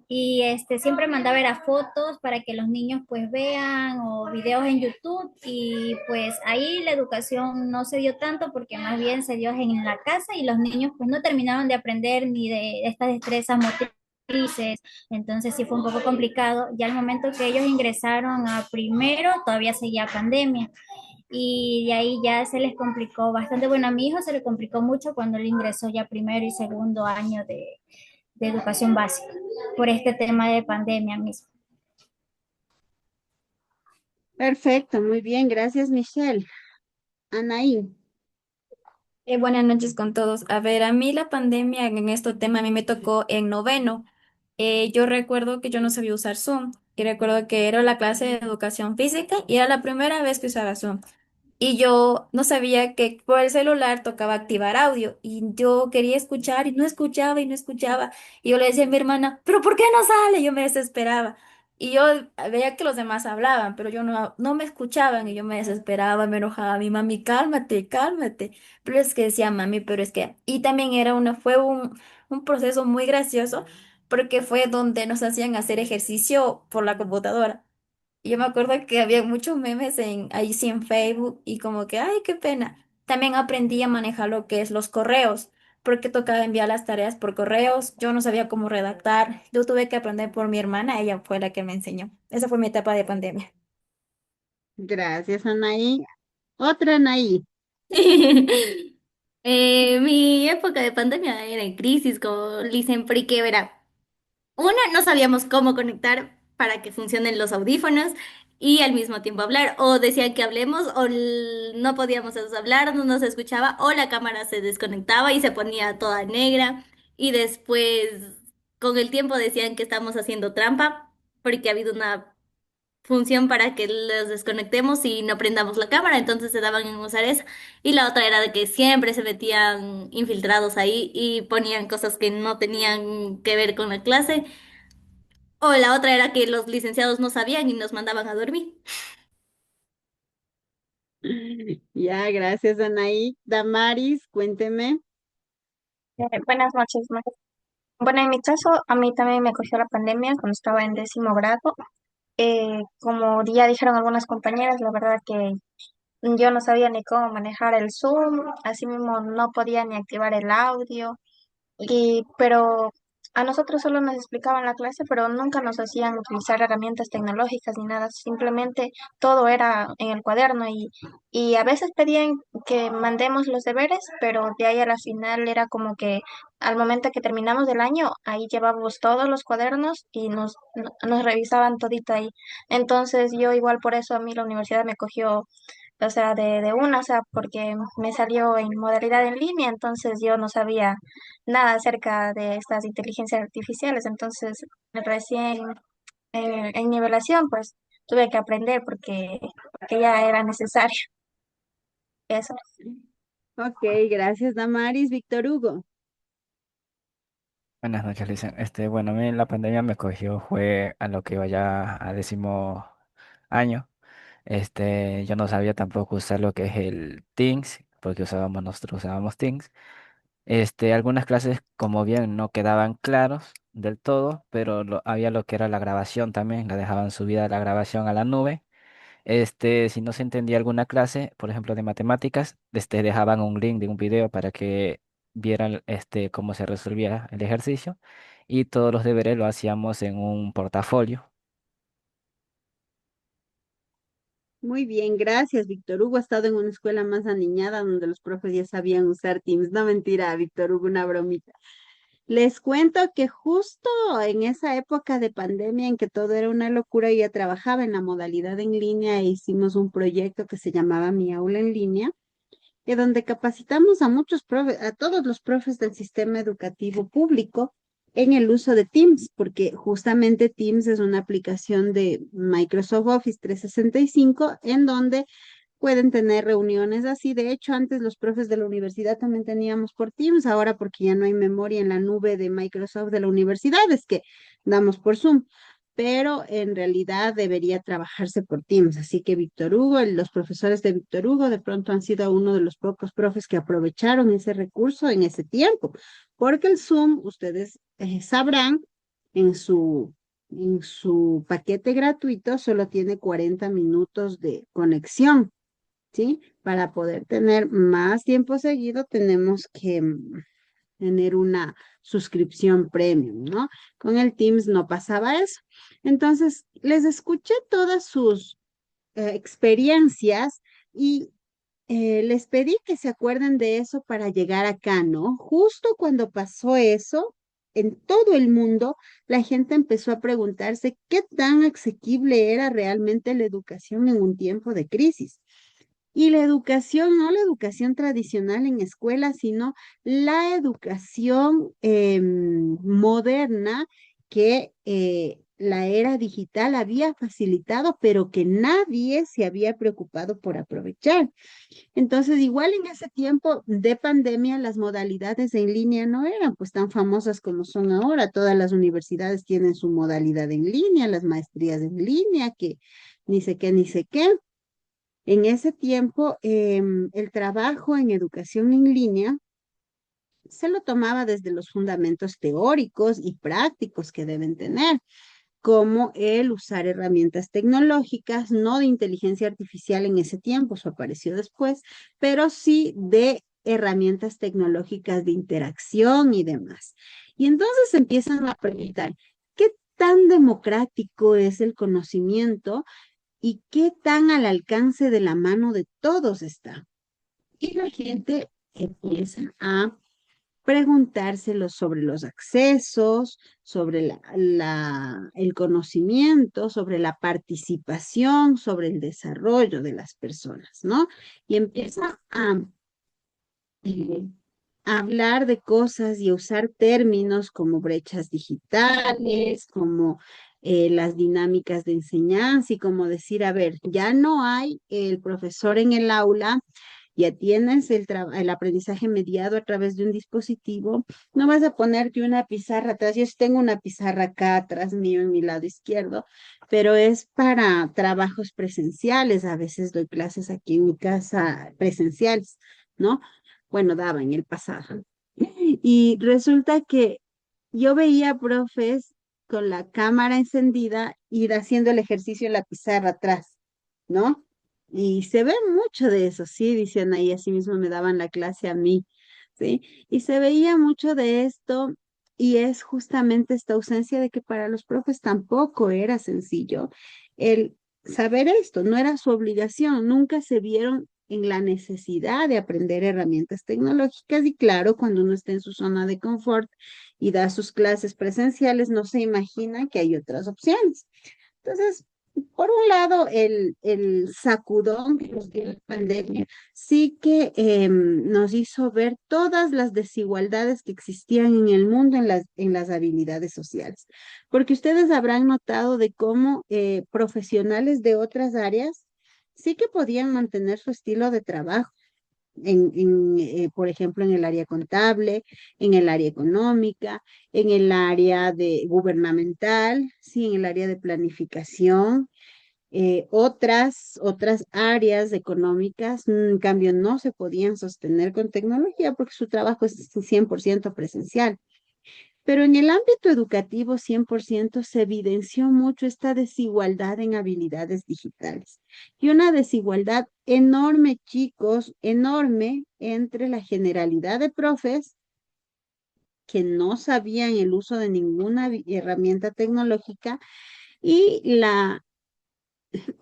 [SPEAKER 12] Y siempre mandaba era fotos para que los niños pues vean o videos en YouTube y pues ahí la educación no se dio tanto porque más bien se dio en la casa y los niños pues no terminaron de aprender ni de estas destrezas motrices, entonces sí fue un poco complicado. Ya al momento que ellos ingresaron a primero todavía seguía pandemia y de ahí ya se les complicó bastante. Bueno, a mi hijo se le complicó mucho cuando él ingresó ya primero y segundo año de educación básica por este tema de pandemia mismo.
[SPEAKER 1] Perfecto, muy bien, gracias, Michelle. Anaí.
[SPEAKER 9] Buenas noches con todos. A ver, a mí la pandemia en este tema a mí me tocó en noveno. Yo recuerdo que yo no sabía usar Zoom y recuerdo que era la clase de educación física y era la primera vez que usaba Zoom. Y yo no sabía que por el celular tocaba activar audio y yo quería escuchar y no escuchaba y no escuchaba. Y yo le decía a mi hermana, ¿pero por qué no sale? Yo me desesperaba. Y yo veía que los demás hablaban, pero yo no me escuchaban y yo me desesperaba, me enojaba. Mi mami, cálmate, cálmate. Pero es que decía mami, pero es que... Y también fue un proceso muy gracioso porque fue donde nos hacían hacer ejercicio por la computadora. Y yo me acuerdo que había muchos memes ahí sí en Facebook y como que, ay, qué pena. También aprendí a manejar lo que es los correos, porque tocaba enviar las tareas por correos. Yo no sabía cómo redactar. Yo tuve que aprender por mi hermana, ella fue la que me enseñó. Esa fue mi etapa de pandemia.
[SPEAKER 1] Gracias, Anaí. Otra Anaí.
[SPEAKER 13] Mi época de pandemia era en crisis, como dicen, porque verá. Una, no sabíamos cómo conectar para que funcionen los audífonos y al mismo tiempo hablar. O decían que hablemos, o no podíamos hablar, no nos escuchaba, o la cámara se desconectaba y se ponía toda negra. Y después, con el tiempo decían que estamos haciendo trampa, porque ha habido una función para que los desconectemos y no prendamos la cámara, entonces se daban en usar esa. Y la otra era de que siempre se metían infiltrados ahí y ponían cosas que no tenían que ver con la clase. O la otra era que los licenciados no sabían y nos mandaban a dormir.
[SPEAKER 1] Ya, gracias, Anaí. Damaris, cuénteme.
[SPEAKER 14] Buenas noches, María. Bueno, en mi caso, a mí también me cogió la pandemia cuando estaba en 10.º grado. Como ya dijeron algunas compañeras, la verdad que yo no sabía ni cómo manejar el Zoom, así mismo no podía ni activar el audio. Pero a nosotros solo nos explicaban la clase, pero nunca nos hacían utilizar herramientas tecnológicas ni nada. Simplemente todo era en el cuaderno y a veces pedían que mandemos los deberes, pero de ahí a la final era como que al momento que terminamos del año, ahí llevábamos todos los cuadernos y nos revisaban todito ahí. Entonces yo igual por eso a mí la universidad me cogió, o sea, de una, o sea, porque me salió en modalidad en línea, entonces yo no sabía nada acerca de estas inteligencias artificiales, entonces recién en nivelación, pues tuve que aprender porque ya era necesario eso.
[SPEAKER 1] Ok, gracias, Damaris. Víctor Hugo.
[SPEAKER 8] Buenas noches, Lisa. Bueno, a mí la pandemia me cogió, fue a lo que iba ya a 10.º año. Yo no sabía tampoco usar lo que es el Teams, porque nosotros usábamos Teams. Algunas clases, como bien, no quedaban claros del todo, pero había lo que era la grabación también, la dejaban subida la grabación a la nube. Si no se entendía alguna clase, por ejemplo de matemáticas, dejaban un link de un video para que vieran cómo se resolvía el ejercicio y todos los deberes lo hacíamos en un portafolio.
[SPEAKER 1] Muy bien, gracias, Víctor Hugo. Ha estado en una escuela más aniñada donde los profes ya sabían usar Teams. No mentira, Víctor Hugo, una bromita. Les cuento que justo en esa época de pandemia en que todo era una locura, ya trabajaba en la modalidad en línea e hicimos un proyecto que se llamaba Mi Aula en Línea, que donde capacitamos a muchos profes, a todos los profes del sistema educativo público en el uso de Teams, porque justamente Teams es una aplicación de Microsoft Office 365 en donde pueden tener reuniones así. De hecho, antes los profes de la universidad también teníamos por Teams, ahora porque ya no hay memoria en la nube de Microsoft de la universidad, es que damos por Zoom, pero en realidad debería trabajarse por Teams. Así que Víctor Hugo, los profesores de Víctor Hugo de pronto han sido uno de los pocos profes que aprovecharon ese recurso en ese tiempo, porque el Zoom, ustedes sabrán, en su paquete gratuito solo tiene 40 minutos de conexión. ¿Sí? Para poder tener más tiempo seguido tenemos que tener una suscripción premium, ¿no? Con el Teams no pasaba eso. Entonces, les escuché todas sus experiencias y les pedí que se acuerden de eso para llegar acá, ¿no? Justo cuando pasó eso, en todo el mundo, la gente empezó a preguntarse qué tan asequible era realmente la educación en un tiempo de crisis. Y la educación, no la educación tradicional en escuela, sino la educación moderna que la era digital había facilitado, pero que nadie se había preocupado por aprovechar. Entonces, igual en ese tiempo de pandemia, las modalidades en línea no eran pues tan famosas como son ahora. Todas las universidades tienen su modalidad en línea, las maestrías en línea, que ni sé qué, ni sé qué. En ese tiempo, el trabajo en educación en línea se lo tomaba desde los fundamentos teóricos y prácticos que deben tener, como el usar herramientas tecnológicas, no de inteligencia artificial en ese tiempo, eso apareció después, pero sí de herramientas tecnológicas de interacción y demás. Y entonces empiezan a preguntar, ¿qué tan democrático es el conocimiento y qué tan al alcance de la mano de todos está? Y la gente empieza a preguntárselo sobre los accesos, sobre el conocimiento, sobre la participación, sobre el desarrollo de las personas, ¿no? Y empieza eh, a hablar de cosas y a usar términos como brechas digitales, como las dinámicas de enseñanza y como decir, a ver, ya no hay el profesor en el aula, ya tienes el aprendizaje mediado a través de un dispositivo, no vas a ponerte una pizarra atrás. Yo sí tengo una pizarra acá atrás mío en mi lado izquierdo, pero es para trabajos presenciales. A veces doy clases aquí en mi casa presenciales, ¿no? Bueno, daba en el pasado. Y resulta que yo veía profes con la cámara encendida ir haciendo el ejercicio en la pizarra atrás, ¿no? Y se ve mucho de eso, sí, dicen ahí, así mismo me daban la clase a mí, ¿sí? Y se veía mucho de esto y es justamente esta ausencia de que para los profes tampoco era sencillo el saber esto, no era su obligación, nunca se vieron en la necesidad de aprender herramientas tecnológicas y claro, cuando uno está en su zona de confort y da sus clases presenciales, no se imagina que hay otras opciones. Entonces, por un lado, el sacudón que nos dio la pandemia sí que nos hizo ver todas las desigualdades que existían en el mundo en las habilidades sociales, porque ustedes habrán notado de cómo profesionales de otras áreas sí que podían mantener su estilo de trabajo por ejemplo, en el área contable, en el área económica, en el área de gubernamental, sí, en el área de planificación, Otras áreas económicas, en cambio, no se podían sostener con tecnología porque su trabajo es 100% presencial. Pero en el ámbito educativo 100% se evidenció mucho esta desigualdad en habilidades digitales y una desigualdad enorme, chicos, enorme entre la generalidad de profes que no sabían el uso de ninguna herramienta tecnológica y la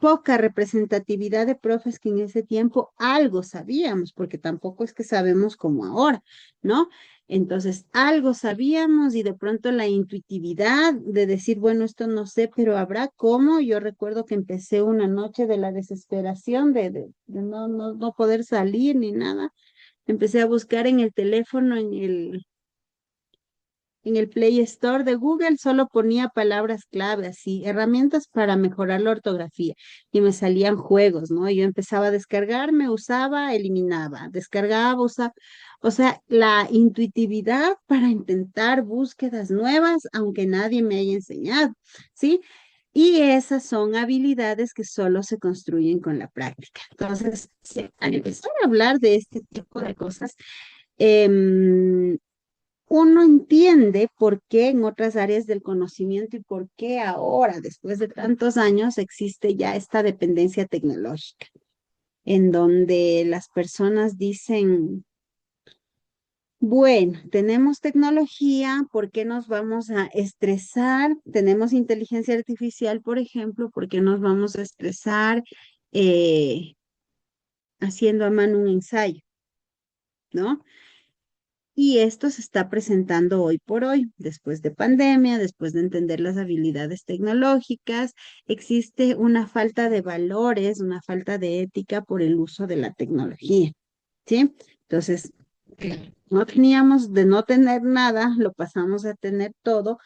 [SPEAKER 1] poca representatividad de profes que en ese tiempo algo sabíamos, porque tampoco es que sabemos como ahora, ¿no? Entonces, algo sabíamos y de pronto la intuitividad de decir, bueno, esto no sé, pero habrá cómo. Yo recuerdo que empecé una noche de la desesperación de no poder salir ni nada. Empecé a buscar en el teléfono, en el Play Store de Google solo ponía palabras clave, así, herramientas para mejorar la ortografía y me salían juegos, ¿no? Yo empezaba a descargarme, usaba, eliminaba, descargaba, usaba, o sea, la intuitividad para intentar búsquedas nuevas, aunque nadie me haya enseñado, ¿sí? Y esas son habilidades que solo se construyen con la práctica. Entonces, sí, al empezar a hablar de este tipo de cosas, em, uno entiende por qué en otras áreas del conocimiento y por qué ahora, después de tantos años, existe ya esta dependencia tecnológica, en donde las personas dicen, bueno, tenemos tecnología, ¿por qué nos vamos a estresar? Tenemos inteligencia artificial, por ejemplo, ¿por qué nos vamos a estresar eh, haciendo a mano un ensayo? ¿No? Y esto se está presentando hoy por hoy, después de pandemia, después de entender las habilidades tecnológicas, existe una falta de valores, una falta de ética por el uso de la tecnología, ¿sí? Entonces, no teníamos de no tener nada, lo pasamos a tener todo,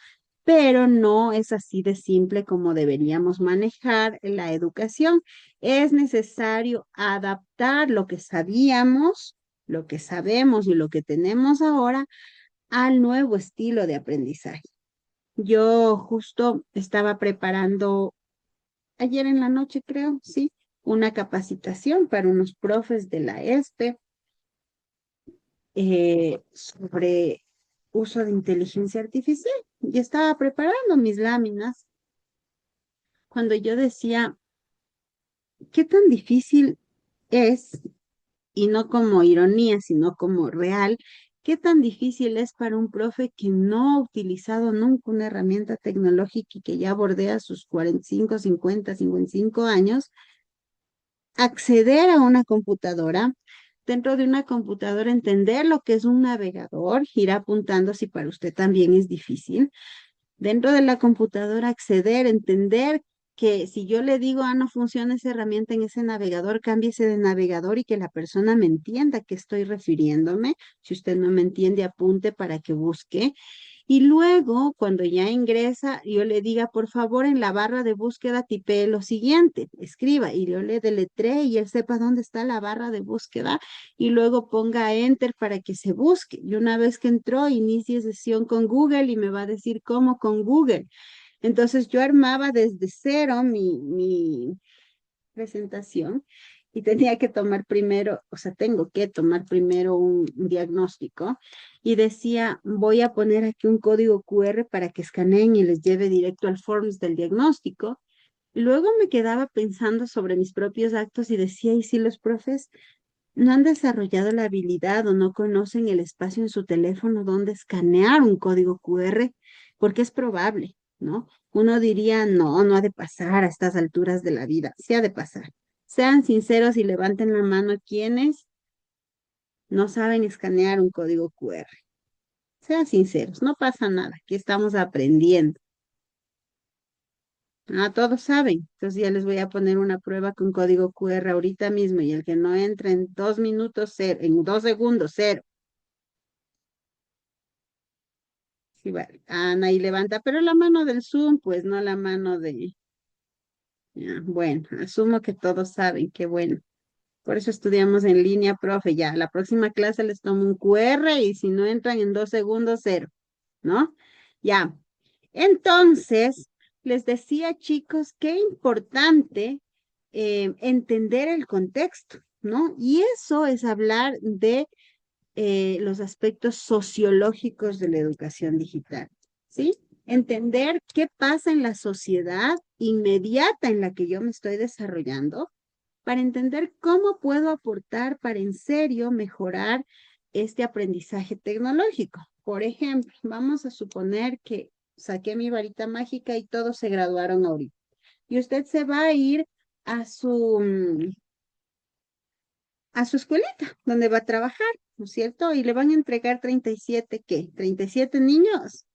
[SPEAKER 1] pero no es así de simple como deberíamos manejar la educación. Es necesario adaptar lo que sabíamos, lo que sabemos y lo que tenemos ahora al nuevo estilo de aprendizaje. Yo justo estaba preparando ayer en la noche, creo, sí, una capacitación para unos profes de la sobre uso de inteligencia artificial y estaba preparando mis láminas cuando yo decía, ¿qué tan difícil es, y no como ironía, sino como real, qué tan difícil es para un profe que no ha utilizado nunca una herramienta tecnológica y que ya bordea sus 45, 50, 55 años, acceder a una computadora, dentro de una computadora entender lo que es un navegador, ir apuntando si para usted también es difícil, dentro de la computadora acceder, entender que si yo le digo, no funciona esa herramienta en ese navegador, cámbiese de navegador y que la persona me entienda a qué estoy refiriéndome. Si usted no me entiende, apunte para que busque. Y luego, cuando ya ingresa, yo le diga, por favor, en la barra de búsqueda tipee lo siguiente, escriba, y yo le deletree y él sepa dónde está la barra de búsqueda, y luego ponga Enter para que se busque. Y una vez que entró, inicie sesión con Google y me va a decir cómo con Google. Entonces yo armaba desde cero mi presentación y tenía que tomar primero, o sea, tengo que tomar primero un diagnóstico y decía, voy a poner aquí un código QR para que escaneen y les lleve directo al forms del diagnóstico. Luego me quedaba pensando sobre mis propios actos y decía, ¿y si los profes no han desarrollado la habilidad o no conocen el espacio en su teléfono donde escanear un código QR? Porque es probable, ¿no? Uno diría, no, no ha de pasar a estas alturas de la vida. Sí ha de pasar. Sean sinceros y levanten la mano quienes no saben escanear un código QR. Sean sinceros, no pasa nada. Aquí estamos aprendiendo. Todos saben. Entonces ya les voy a poner una prueba con código QR ahorita mismo y el que no entre en 2 minutos, cero, en 2 segundos, cero. Sí, vale. Ana y levanta, pero la mano del Zoom, pues no la mano de... Ya, bueno, asumo que todos saben, qué bueno. Por eso estudiamos en línea, profe. Ya, la próxima clase les tomo un QR y si no entran en 2 segundos, cero, ¿no? Ya. Entonces, les decía, chicos, qué importante entender el contexto, ¿no? Y eso es hablar de los aspectos sociológicos de la educación digital, ¿sí? Entender qué pasa en la sociedad inmediata en la que yo me estoy desarrollando para entender cómo puedo aportar para en serio mejorar este aprendizaje tecnológico. Por ejemplo, vamos a suponer que saqué mi varita mágica y todos se graduaron ahorita. Y usted se va a ir a su escuelita, donde va a trabajar, ¿no es cierto? Y le van a entregar 37, ¿qué? ¿37 niños?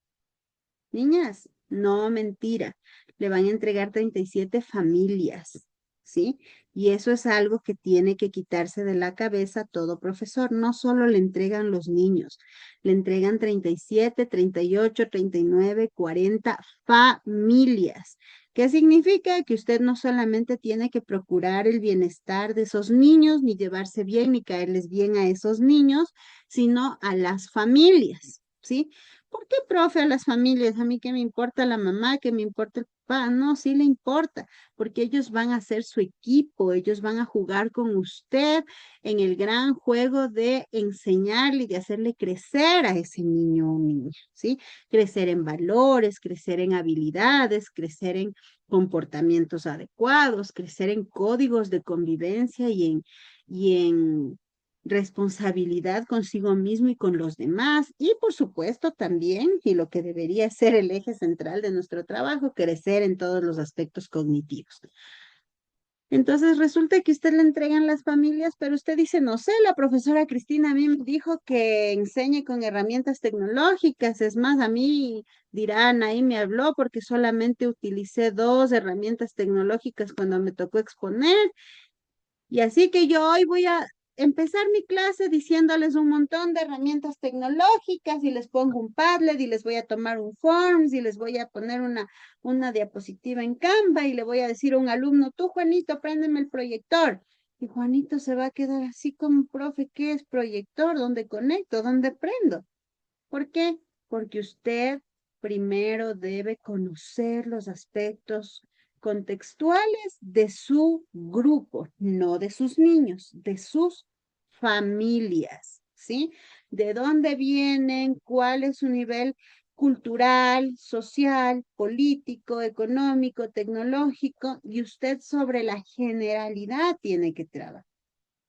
[SPEAKER 1] Niñas, no, mentira. Le van a entregar 37 familias, ¿sí? Y eso es algo que tiene que quitarse de la cabeza todo profesor. No solo le entregan los niños, le entregan 37, 38, 39, 40 familias. ¿Qué significa? Que usted no solamente tiene que procurar el bienestar de esos niños, ni llevarse bien, ni caerles bien a esos niños, sino a las familias, ¿sí? ¿Por qué, profe, a las familias? A mí qué me importa la mamá, qué me importa el papá. No, sí le importa, porque ellos van a ser su equipo, ellos van a jugar con usted en el gran juego de enseñarle y de hacerle crecer a ese niño o niña, ¿sí? Crecer en valores, crecer en habilidades, crecer en comportamientos adecuados, crecer en códigos de convivencia y en responsabilidad consigo mismo y con los demás, y por supuesto también, y lo que debería ser el eje central de nuestro trabajo, crecer en todos los aspectos cognitivos. Entonces resulta que usted le entregan las familias, pero usted dice, no sé, la profesora Cristina a mí me dijo que enseñe con herramientas tecnológicas, es más, a mí dirán, ahí me habló porque solamente utilicé 2 herramientas tecnológicas cuando me tocó exponer, y así que yo hoy voy a empezar mi clase diciéndoles un montón de herramientas tecnológicas y les pongo un Padlet y les voy a tomar un Forms y les voy a poner una diapositiva en Canva y le voy a decir a un alumno, tú Juanito, préndeme el proyector. Y Juanito se va a quedar así como, profe, ¿qué es proyector? ¿Dónde conecto? ¿Dónde prendo? ¿Por qué? Porque usted primero debe conocer los aspectos contextuales de su grupo, no de sus niños, de sus familias, ¿sí? ¿De dónde vienen? ¿Cuál es su nivel cultural, social, político, económico, tecnológico? Y usted sobre la generalidad tiene que trabajar.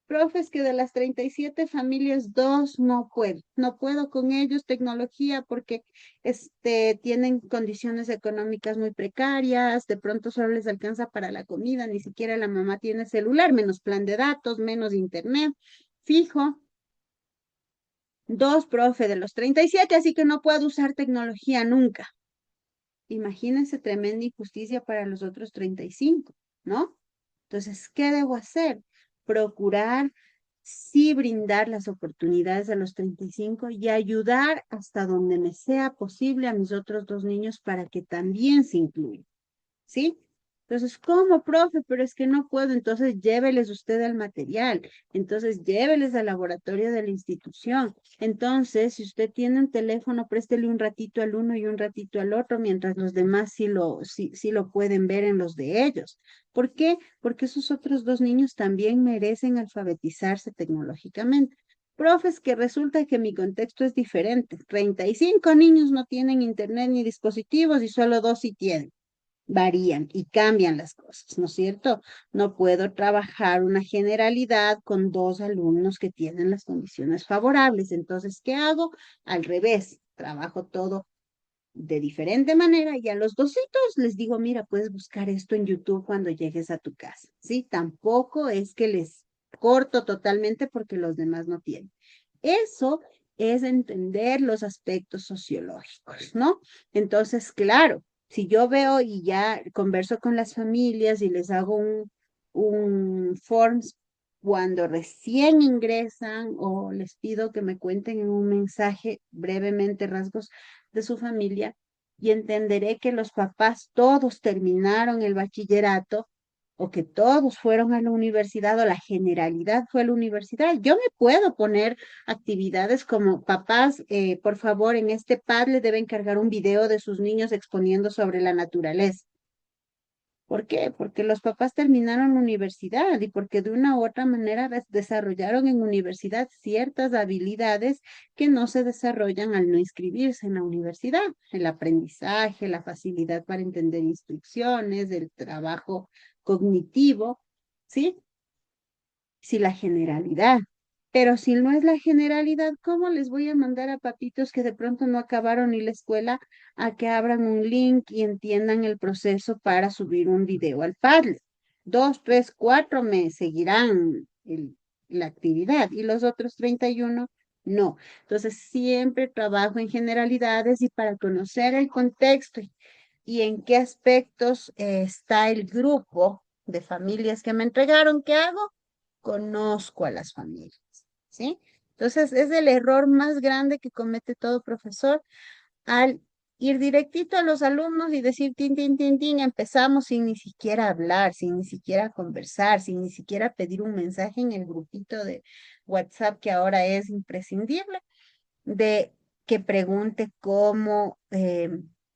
[SPEAKER 1] Profes, que de las 37 familias, 2 no puedo con ellos tecnología porque tienen condiciones económicas muy precarias, de pronto solo les alcanza para la comida, ni siquiera la mamá tiene celular, menos plan de datos, menos internet, fijo. 2, profe, de los 37, así que no puedo usar tecnología nunca. Imagínense tremenda injusticia para los otros 35, ¿no? Entonces, ¿qué debo hacer? Procurar sí brindar las oportunidades a los 35 y ayudar hasta donde me sea posible a mis otros 2 niños para que también se incluyan, ¿sí? Entonces, ¿cómo, profe? Pero es que no puedo. Entonces, lléveles usted al material. Entonces, lléveles al laboratorio de la institución. Entonces, si usted tiene un teléfono, préstele un ratito al uno y un ratito al otro, mientras los demás sí lo pueden ver en los de ellos. ¿Por qué? Porque esos otros 2 niños también merecen alfabetizarse tecnológicamente. Profes, que resulta que mi contexto es diferente. 35 niños no tienen internet ni dispositivos y solo 2 sí tienen. Varían y cambian las cosas, ¿no es cierto? No puedo trabajar una generalidad con 2 alumnos que tienen las condiciones favorables. Entonces, ¿qué hago? Al revés, trabajo todo de diferente manera y a los 2 les digo, mira, puedes buscar esto en YouTube cuando llegues a tu casa, ¿sí? Tampoco es que les corto totalmente porque los demás no tienen. Eso es entender los aspectos sociológicos, ¿no? Entonces, claro, si yo veo y ya converso con las familias y les hago un forms cuando recién ingresan o les pido que me cuenten en un mensaje brevemente rasgos de su familia y entenderé que los papás todos terminaron el bachillerato, o que todos fueron a la universidad o la generalidad fue a la universidad. Yo me puedo poner actividades como papás, por favor, en este Padlet deben cargar un video de sus niños exponiendo sobre la naturaleza. ¿Por qué? Porque los papás terminaron la universidad y porque de una u otra manera desarrollaron en universidad ciertas habilidades que no se desarrollan al no inscribirse en la universidad. El aprendizaje, la facilidad para entender instrucciones, el trabajo cognitivo, ¿sí? Si la generalidad. Pero si no es la generalidad, ¿cómo les voy a mandar a papitos que de pronto no acabaron ni la escuela a que abran un link y entiendan el proceso para subir un video al Padlet? 2, 3, 4 me seguirán la actividad y los otros 31 no. Entonces siempre trabajo en generalidades y para conocer el contexto y en qué aspectos está el grupo de familias que me entregaron, ¿qué hago? Conozco a las familias, ¿sí? Entonces, es el error más grande que comete todo profesor al ir directito a los alumnos y decir, tin, tin, tin, tin, empezamos sin ni siquiera hablar, sin ni siquiera conversar, sin ni siquiera pedir un mensaje en el grupito de WhatsApp que ahora es imprescindible de que pregunte cómo,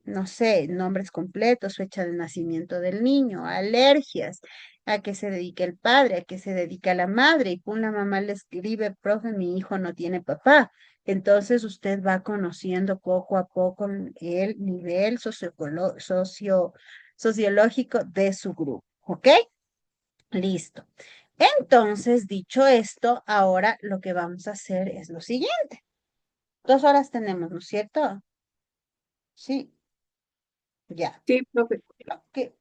[SPEAKER 1] no sé, nombres completos, fecha de nacimiento del niño, alergias, a qué se dedica el padre, a qué se dedica la madre, y pum, la mamá le escribe, profe, mi hijo no tiene papá. Entonces usted va conociendo poco a poco el nivel sociológico de su grupo, ¿ok? Listo. Entonces, dicho esto, ahora lo que vamos a hacer es lo siguiente. 2 horas tenemos, ¿no es cierto? Sí, ya.
[SPEAKER 6] Sí, profe.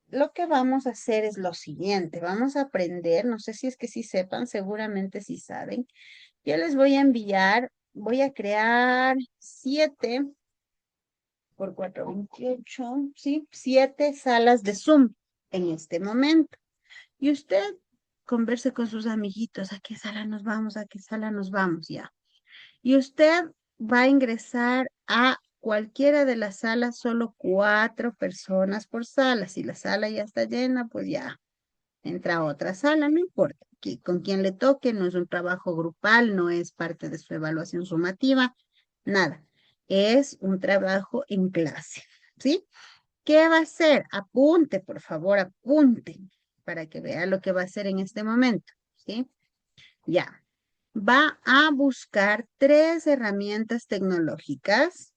[SPEAKER 1] Lo que vamos a hacer es lo siguiente. Vamos a aprender, no sé si es que sí sepan, seguramente sí saben. Yo les voy a enviar, voy a crear 7 por 4, 28, ¿sí? 7 salas de Zoom en este momento. Y usted converse con sus amiguitos, ¿a qué sala nos vamos? ¿A qué sala nos vamos? Ya. Y usted va a ingresar a cualquiera de las salas, solo 4 personas por sala. Si la sala ya está llena, pues ya entra a otra sala, no importa. Con quien le toque, no es un trabajo grupal, no es parte de su evaluación sumativa, nada. Es un trabajo en clase, ¿sí? ¿Qué va a hacer? Apunte, por favor, apunte, para que vea lo que va a hacer en este momento, ¿sí? Ya. Va a buscar 3 herramientas tecnológicas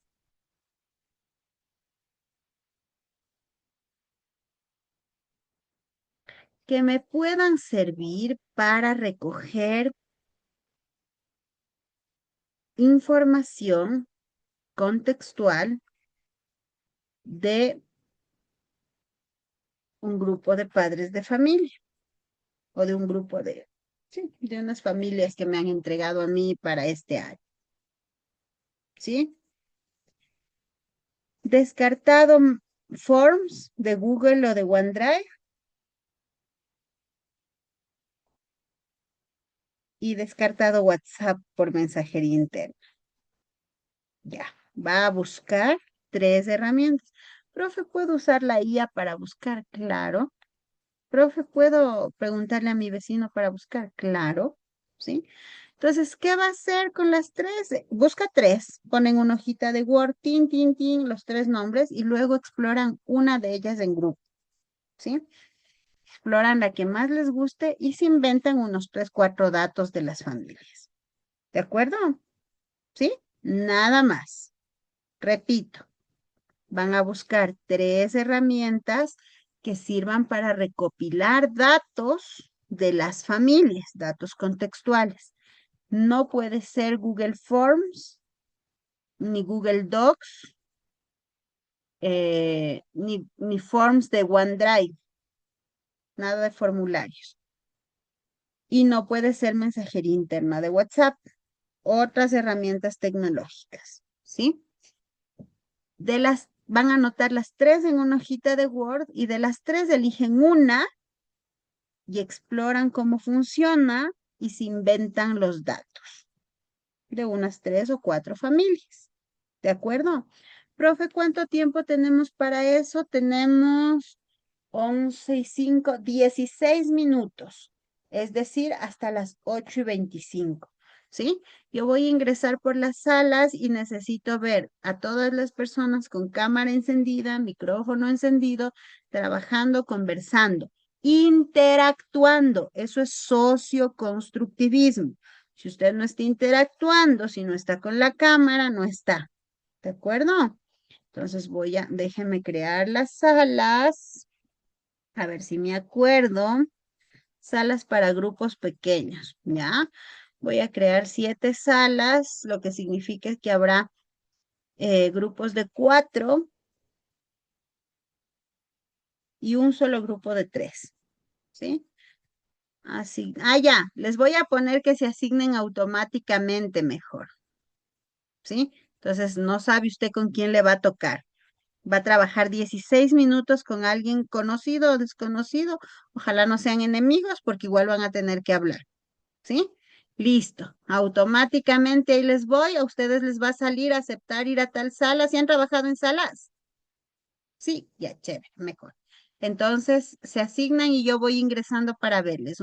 [SPEAKER 1] que me puedan servir para recoger información contextual de un grupo de padres de familia o de un grupo sí, de unas familias que me han entregado a mí para este año. ¿Sí? Descartado Forms de Google o de OneDrive y descartado WhatsApp por mensajería interna. Ya, va a buscar 3 herramientas. Profe, ¿puedo usar la IA para buscar? Claro. Profe, ¿puedo preguntarle a mi vecino para buscar? Claro, ¿sí? Entonces, ¿qué va a hacer con las 3? Busca 3, ponen una hojita de Word, tin, tin, tin, los 3 nombres y luego exploran una de ellas en grupo, ¿sí? Exploran la que más les guste y se inventan unos 3, 4 datos de las familias. ¿De acuerdo? ¿Sí? Nada más. Repito, van a buscar 3 herramientas que sirvan para recopilar datos de las familias, datos contextuales. No puede ser Google Forms, ni Google Docs, ni Forms de OneDrive, nada de formularios. Y no puede ser mensajería interna de WhatsApp, otras herramientas tecnológicas, ¿sí? Van a anotar las 3 en una hojita de Word y de las 3 eligen una y exploran cómo funciona y se inventan los datos de unas 3 o 4 familias. ¿De acuerdo? Profe, ¿cuánto tiempo tenemos para eso? Tenemos 11:05, 16 minutos, es decir, hasta las 8:25, ¿sí? Yo voy a ingresar por las salas y necesito ver a todas las personas con cámara encendida, micrófono encendido, trabajando, conversando, interactuando. Eso es socioconstructivismo. Si usted no está interactuando, si no está con la cámara, no está. ¿De acuerdo? Entonces déjeme crear las salas. A ver si me acuerdo. Salas para grupos pequeños, ¿ya? Voy a crear 7 salas, lo que significa que habrá grupos de 4 y un solo grupo de 3, ¿sí? Así, ya, les voy a poner que se asignen automáticamente mejor, ¿sí? Entonces, no sabe usted con quién le va a tocar. Va a trabajar 16 minutos con alguien conocido o desconocido. Ojalá no sean enemigos porque igual van a tener que hablar. ¿Sí? Listo. Automáticamente ahí les voy. A ustedes les va a salir aceptar ir a tal sala. ¿Si han trabajado en salas? Sí, ya, chévere, mejor. Entonces se asignan y yo voy ingresando para verles.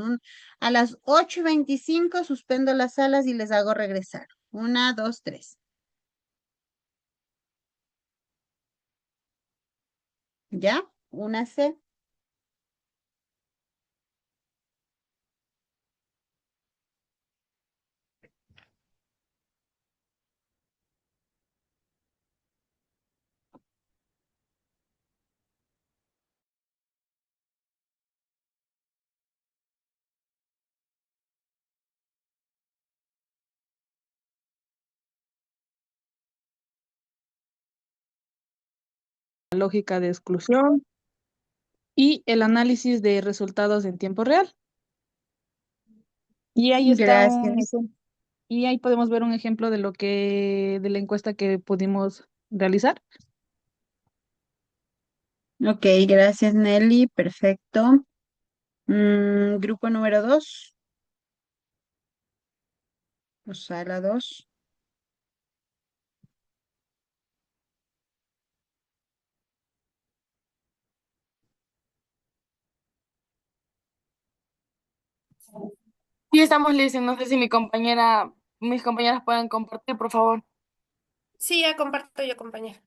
[SPEAKER 1] A las 8:25 suspendo las salas y les hago regresar. 1, 2, 3. ¿Ya? Únase.
[SPEAKER 2] Lógica de exclusión y el análisis de resultados en tiempo real. Y ahí está
[SPEAKER 1] Gracias.
[SPEAKER 2] y ahí podemos ver un ejemplo de de la encuesta que pudimos realizar.
[SPEAKER 1] Ok, gracias Nelly. Perfecto. Grupo número 2. O sala 2.
[SPEAKER 15] Sí, estamos listos. No sé si mis compañeras pueden compartir, por favor.
[SPEAKER 10] Sí, ya comparto yo, compañera.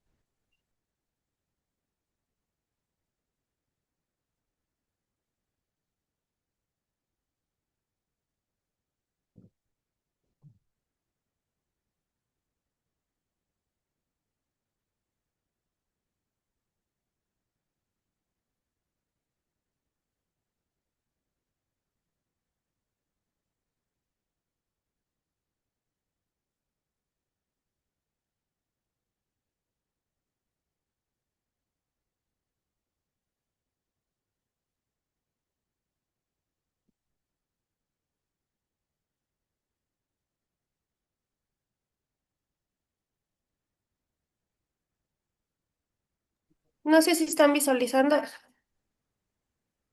[SPEAKER 10] No sé si están visualizando.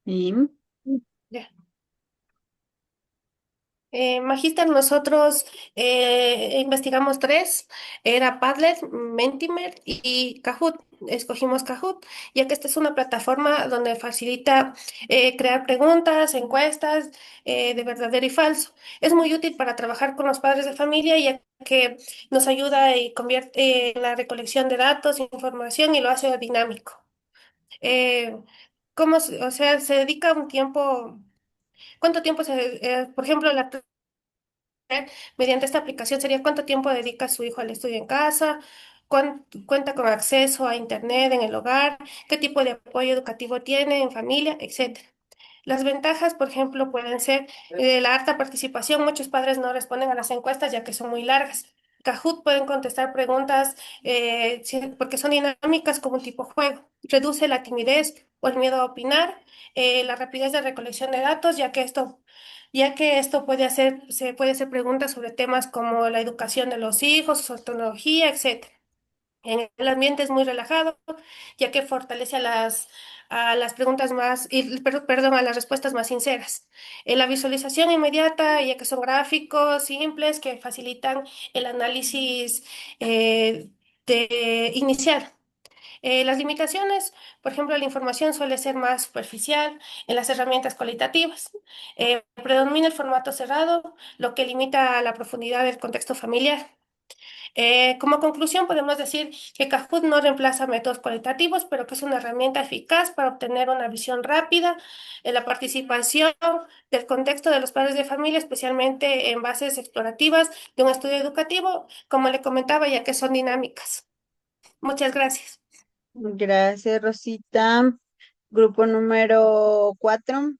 [SPEAKER 1] Y
[SPEAKER 10] Ya. Magíster, nosotros investigamos tres, era Padlet, Mentimer y Kahoot. Escogimos Kahoot, ya que esta es una plataforma donde facilita crear preguntas, encuestas de verdadero y falso. Es muy útil para trabajar con los padres de familia, ya que nos ayuda y convierte en la recolección de datos, información y lo hace dinámico. Eh, o sea, se dedica un tiempo, ¿cuánto tiempo por ejemplo, mediante esta aplicación sería cuánto tiempo dedica su hijo al estudio en casa, cuenta con acceso a internet en el hogar, qué tipo de apoyo educativo tiene en familia, etcétera. Las ventajas, por ejemplo, pueden ser la alta participación. Muchos padres no responden a las encuestas ya que son muy largas. Kahoot pueden contestar preguntas porque son dinámicas como un tipo juego. Reduce la timidez o el miedo a opinar, la rapidez de recolección de datos, ya que esto se puede hacer preguntas sobre temas como la educación de los hijos, su tecnología, etcétera. En el ambiente es muy relajado, ya que fortalece a las preguntas perdón, a las respuestas más sinceras. La visualización inmediata, ya que son gráficos simples que facilitan el análisis inicial. Las limitaciones, por ejemplo, la información suele ser más superficial en las herramientas cualitativas. Predomina el formato cerrado, lo que limita la profundidad del contexto familiar. Como conclusión, podemos decir que Kahoot no reemplaza métodos cualitativos, pero que es una herramienta eficaz para obtener una visión rápida en la participación del contexto de los padres de familia, especialmente en bases explorativas de un estudio educativo, como le comentaba, ya que son dinámicas. Muchas gracias.
[SPEAKER 1] Gracias, Rosita. Grupo número 4.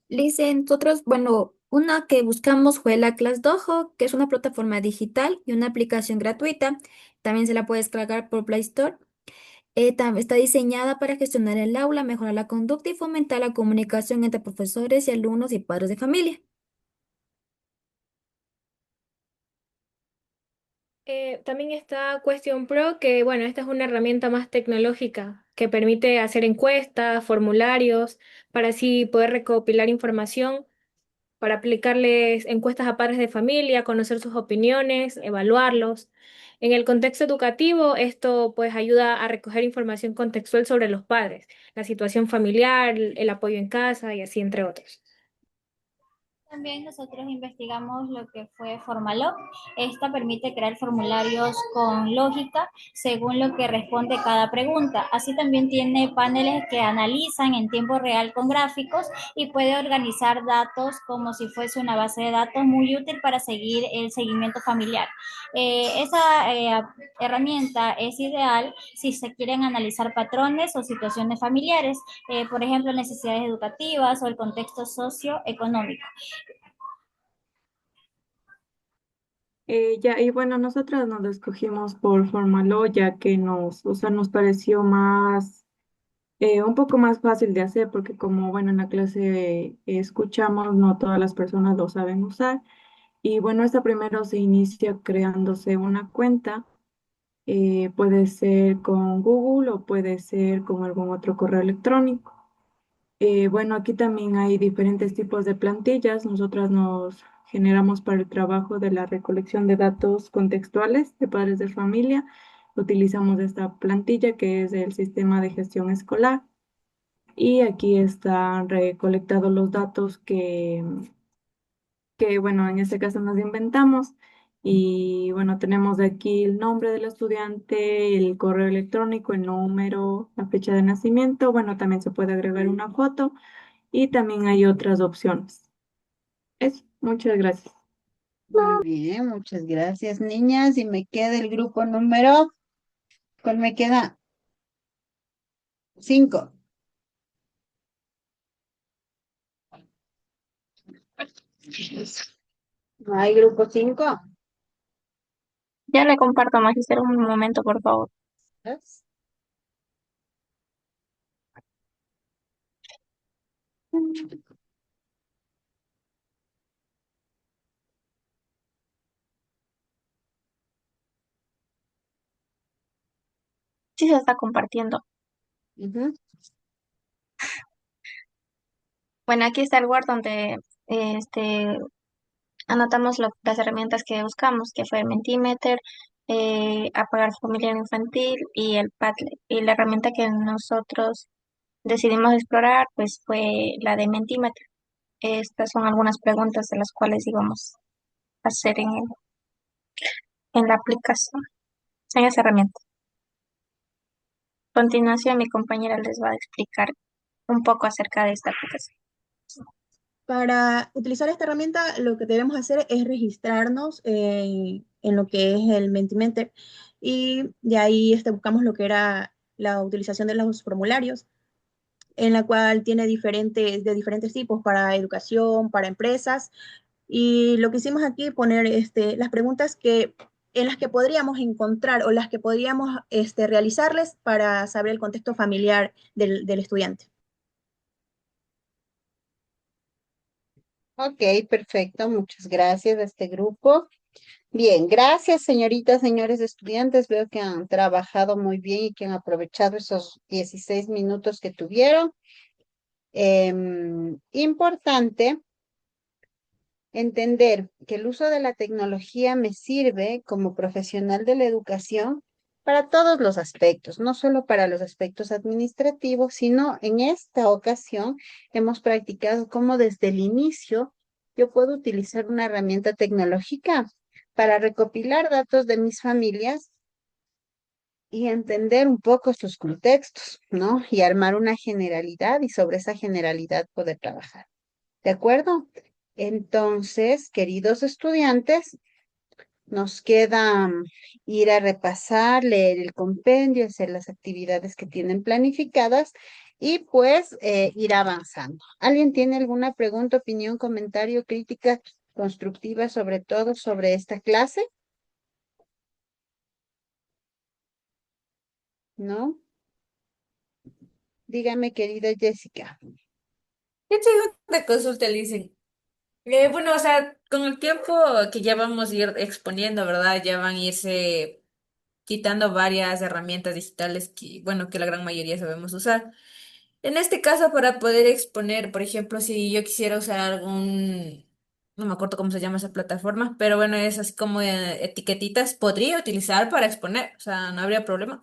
[SPEAKER 9] Listen, nosotros, bueno, una que buscamos fue la Class Dojo, que es una plataforma digital y una aplicación gratuita. También se la puede descargar por Play Store. Está diseñada para gestionar el aula, mejorar la conducta y fomentar la comunicación entre profesores y alumnos y padres de familia.
[SPEAKER 16] También está Question Pro, que bueno, esta es una herramienta más tecnológica que permite hacer encuestas, formularios, para así poder recopilar información, para aplicarles encuestas a padres de familia, conocer sus opiniones, evaluarlos. En el contexto educativo, esto pues ayuda a recoger información contextual sobre los padres, la situación familiar, el apoyo en casa y así entre otros.
[SPEAKER 12] También nosotros investigamos lo que fue Formalog. Esta permite crear formularios con lógica según lo que responde cada pregunta. Así también tiene paneles que analizan en tiempo real con gráficos y puede organizar datos como si fuese una base de datos muy útil para seguir el seguimiento familiar. Esa herramienta es ideal si se quieren analizar patrones o situaciones familiares, por ejemplo, necesidades educativas o el contexto socioeconómico.
[SPEAKER 6] Ya, y bueno, nosotras nos lo escogimos por Formalo, ya que o sea, nos pareció más, un poco más fácil de hacer, porque como, bueno, en la clase escuchamos, no todas las personas lo saben usar. Y bueno, esta primero se inicia creándose una cuenta, puede ser con Google o puede ser con algún otro correo electrónico. Bueno, aquí también hay diferentes tipos de plantillas. Nosotras nos generamos para el trabajo de la recolección de datos contextuales de padres de familia. Utilizamos esta plantilla que es el sistema de gestión escolar. Y aquí están recolectados los datos que, bueno, en este caso nos inventamos. Y bueno, tenemos aquí el nombre del estudiante, el correo electrónico, el número, la fecha de nacimiento. Bueno, también se puede agregar una foto y también hay otras opciones. Eso, muchas gracias.
[SPEAKER 1] Muy bien, muchas gracias, niñas. Y me queda el grupo número, ¿cuál me queda? 5. ¿No hay grupo 5?
[SPEAKER 14] Ya le comparto, Magister, un momento, por favor. Sí se está compartiendo. Bueno, aquí está el Word donde anotamos las herramientas que buscamos, que fue el Mentimeter, apagar familiar infantil y el Padlet. Y la herramienta que nosotros decidimos explorar, pues fue la de Mentimeter. Estas son algunas preguntas de las cuales íbamos a hacer en la aplicación, en esa herramienta. A continuación, mi compañera les va a explicar un poco acerca de esta aplicación.
[SPEAKER 17] Para utilizar esta herramienta, lo que debemos hacer es registrarnos en lo que es el Mentimeter y de ahí buscamos lo que era la utilización de los formularios, en la cual tiene de diferentes tipos para educación, para empresas. Y lo que hicimos aquí, poner las preguntas en las que podríamos encontrar o las que podríamos realizarles para saber el contexto familiar del estudiante.
[SPEAKER 1] Ok, perfecto. Muchas gracias a este grupo. Bien, gracias, señoritas, señores estudiantes. Veo que han trabajado muy bien y que han aprovechado esos 16 minutos que tuvieron. Importante entender que el uso de la tecnología me sirve como profesional de la educación para todos los aspectos, no solo para los aspectos administrativos, sino en esta ocasión hemos practicado cómo desde el inicio yo puedo utilizar una herramienta tecnológica para recopilar datos de mis familias y entender un poco sus contextos, ¿no? Y armar una generalidad y sobre esa generalidad poder trabajar. ¿De acuerdo? Entonces, queridos estudiantes, nos queda ir a repasar, leer el compendio, hacer las actividades que tienen planificadas y pues ir avanzando. ¿Alguien tiene alguna pregunta, opinión, comentario, crítica constructiva sobre todo sobre esta clase? ¿No? Dígame, querida Jessica.
[SPEAKER 18] Yo tengo una consulta, Lizzy. Bueno, o sea, con el tiempo que ya vamos a ir exponiendo, ¿verdad? Ya van a irse quitando varias herramientas digitales que, bueno, que la gran mayoría sabemos usar. En este caso, para poder exponer, por ejemplo, si yo quisiera usar algún, no me acuerdo cómo se llama esa plataforma, pero bueno, es así como etiquetitas, podría utilizar para exponer, o sea, no habría problema.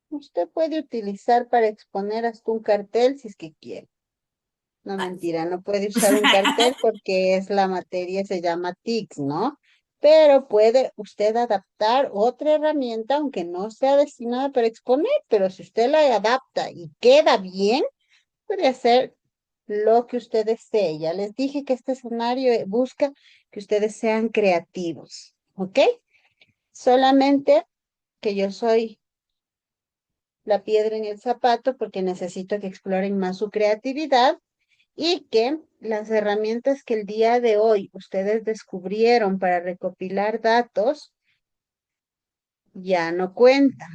[SPEAKER 1] Usted puede utilizar para exponer hasta un cartel si es que quiere. No, mentira, no puede usar un cartel porque es la materia, se llama TICS, ¿no? Pero puede usted adaptar otra herramienta, aunque no sea destinada para exponer, pero si usted la adapta y queda bien, puede hacer lo que usted desee. Ya les dije que este escenario busca que ustedes sean creativos, ¿ok? Solamente que yo soy la piedra en el zapato porque necesito que exploren más su creatividad y que las herramientas que el día de hoy ustedes descubrieron para recopilar datos ya no cuentan,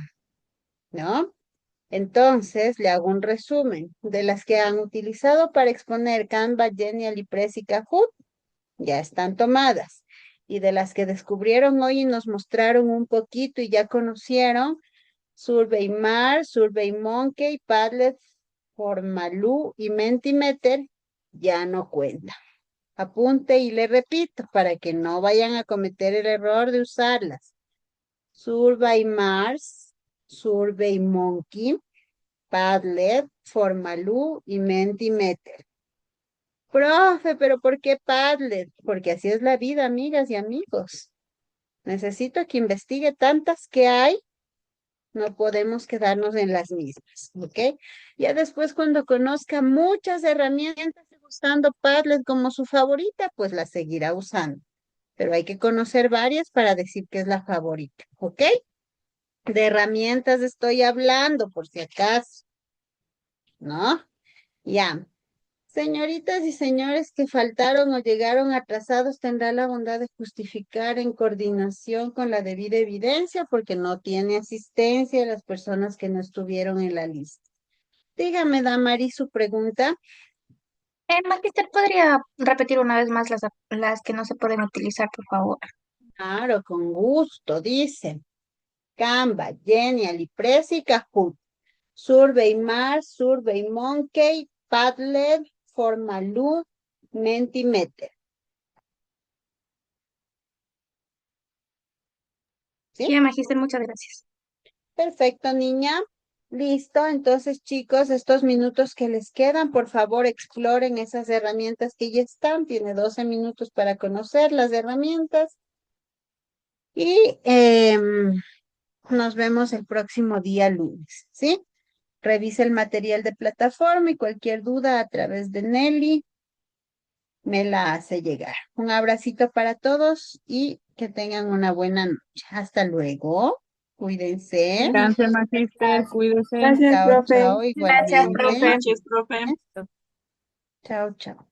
[SPEAKER 1] ¿no? Entonces, le hago un resumen de las que han utilizado para exponer Canva, Genial y Prezi y Kahoot, ya están tomadas. Y de las que descubrieron hoy y nos mostraron un poquito y ya conocieron, SurveyMar, SurveyMonkey, Padlet, Formaloo y Mentimeter, ya no cuentan. Apunte y le repito para que no vayan a cometer el error de usarlas. SurveyMars, SurveyMonkey, Padlet, Formaloo y Mentimeter. Profe, ¿pero por qué Padlet? Porque así es la vida, amigas y amigos. Necesito que investigue tantas que hay, no podemos quedarnos en las mismas, ¿ok? Ya después cuando conozca muchas herramientas usando Padlet como su favorita, pues la seguirá usando. Pero hay que conocer varias para decir que es la favorita, ¿ok? De herramientas estoy hablando, por si acaso, ¿no? Ya. Señoritas y señores que faltaron o llegaron atrasados, tendrá la bondad de justificar en coordinación con la debida evidencia porque no tiene asistencia las personas que no estuvieron en la lista. Dígame, Damari, su pregunta.
[SPEAKER 14] Magister, ¿podría repetir una vez más las que no se pueden utilizar, por favor?
[SPEAKER 1] Claro, con gusto, dice. Canva, Genial y Prezi y Kahoot. SurveyMar, SurveyMonkey, Padlet, Formaloo, Mentimeter. ¿Sí?
[SPEAKER 14] Sí, Magister, muchas gracias.
[SPEAKER 1] Perfecto, niña. Listo. Entonces, chicos, estos minutos que les quedan, por favor, exploren esas herramientas que ya están. Tiene 12 minutos para conocer las herramientas. Y nos vemos el próximo día lunes, ¿sí? Revise el material de plataforma y cualquier duda a través de Nelly me la hace llegar. Un abracito para todos y que tengan una buena noche. Hasta luego. Cuídense.
[SPEAKER 2] Gracias, Magister, cuídese.
[SPEAKER 6] Gracias,
[SPEAKER 1] Chao,
[SPEAKER 6] profe.
[SPEAKER 1] chao,
[SPEAKER 14] Gracias,
[SPEAKER 1] igualmente.
[SPEAKER 14] profe.
[SPEAKER 6] Buenas noches, profe.
[SPEAKER 1] Chao, chao.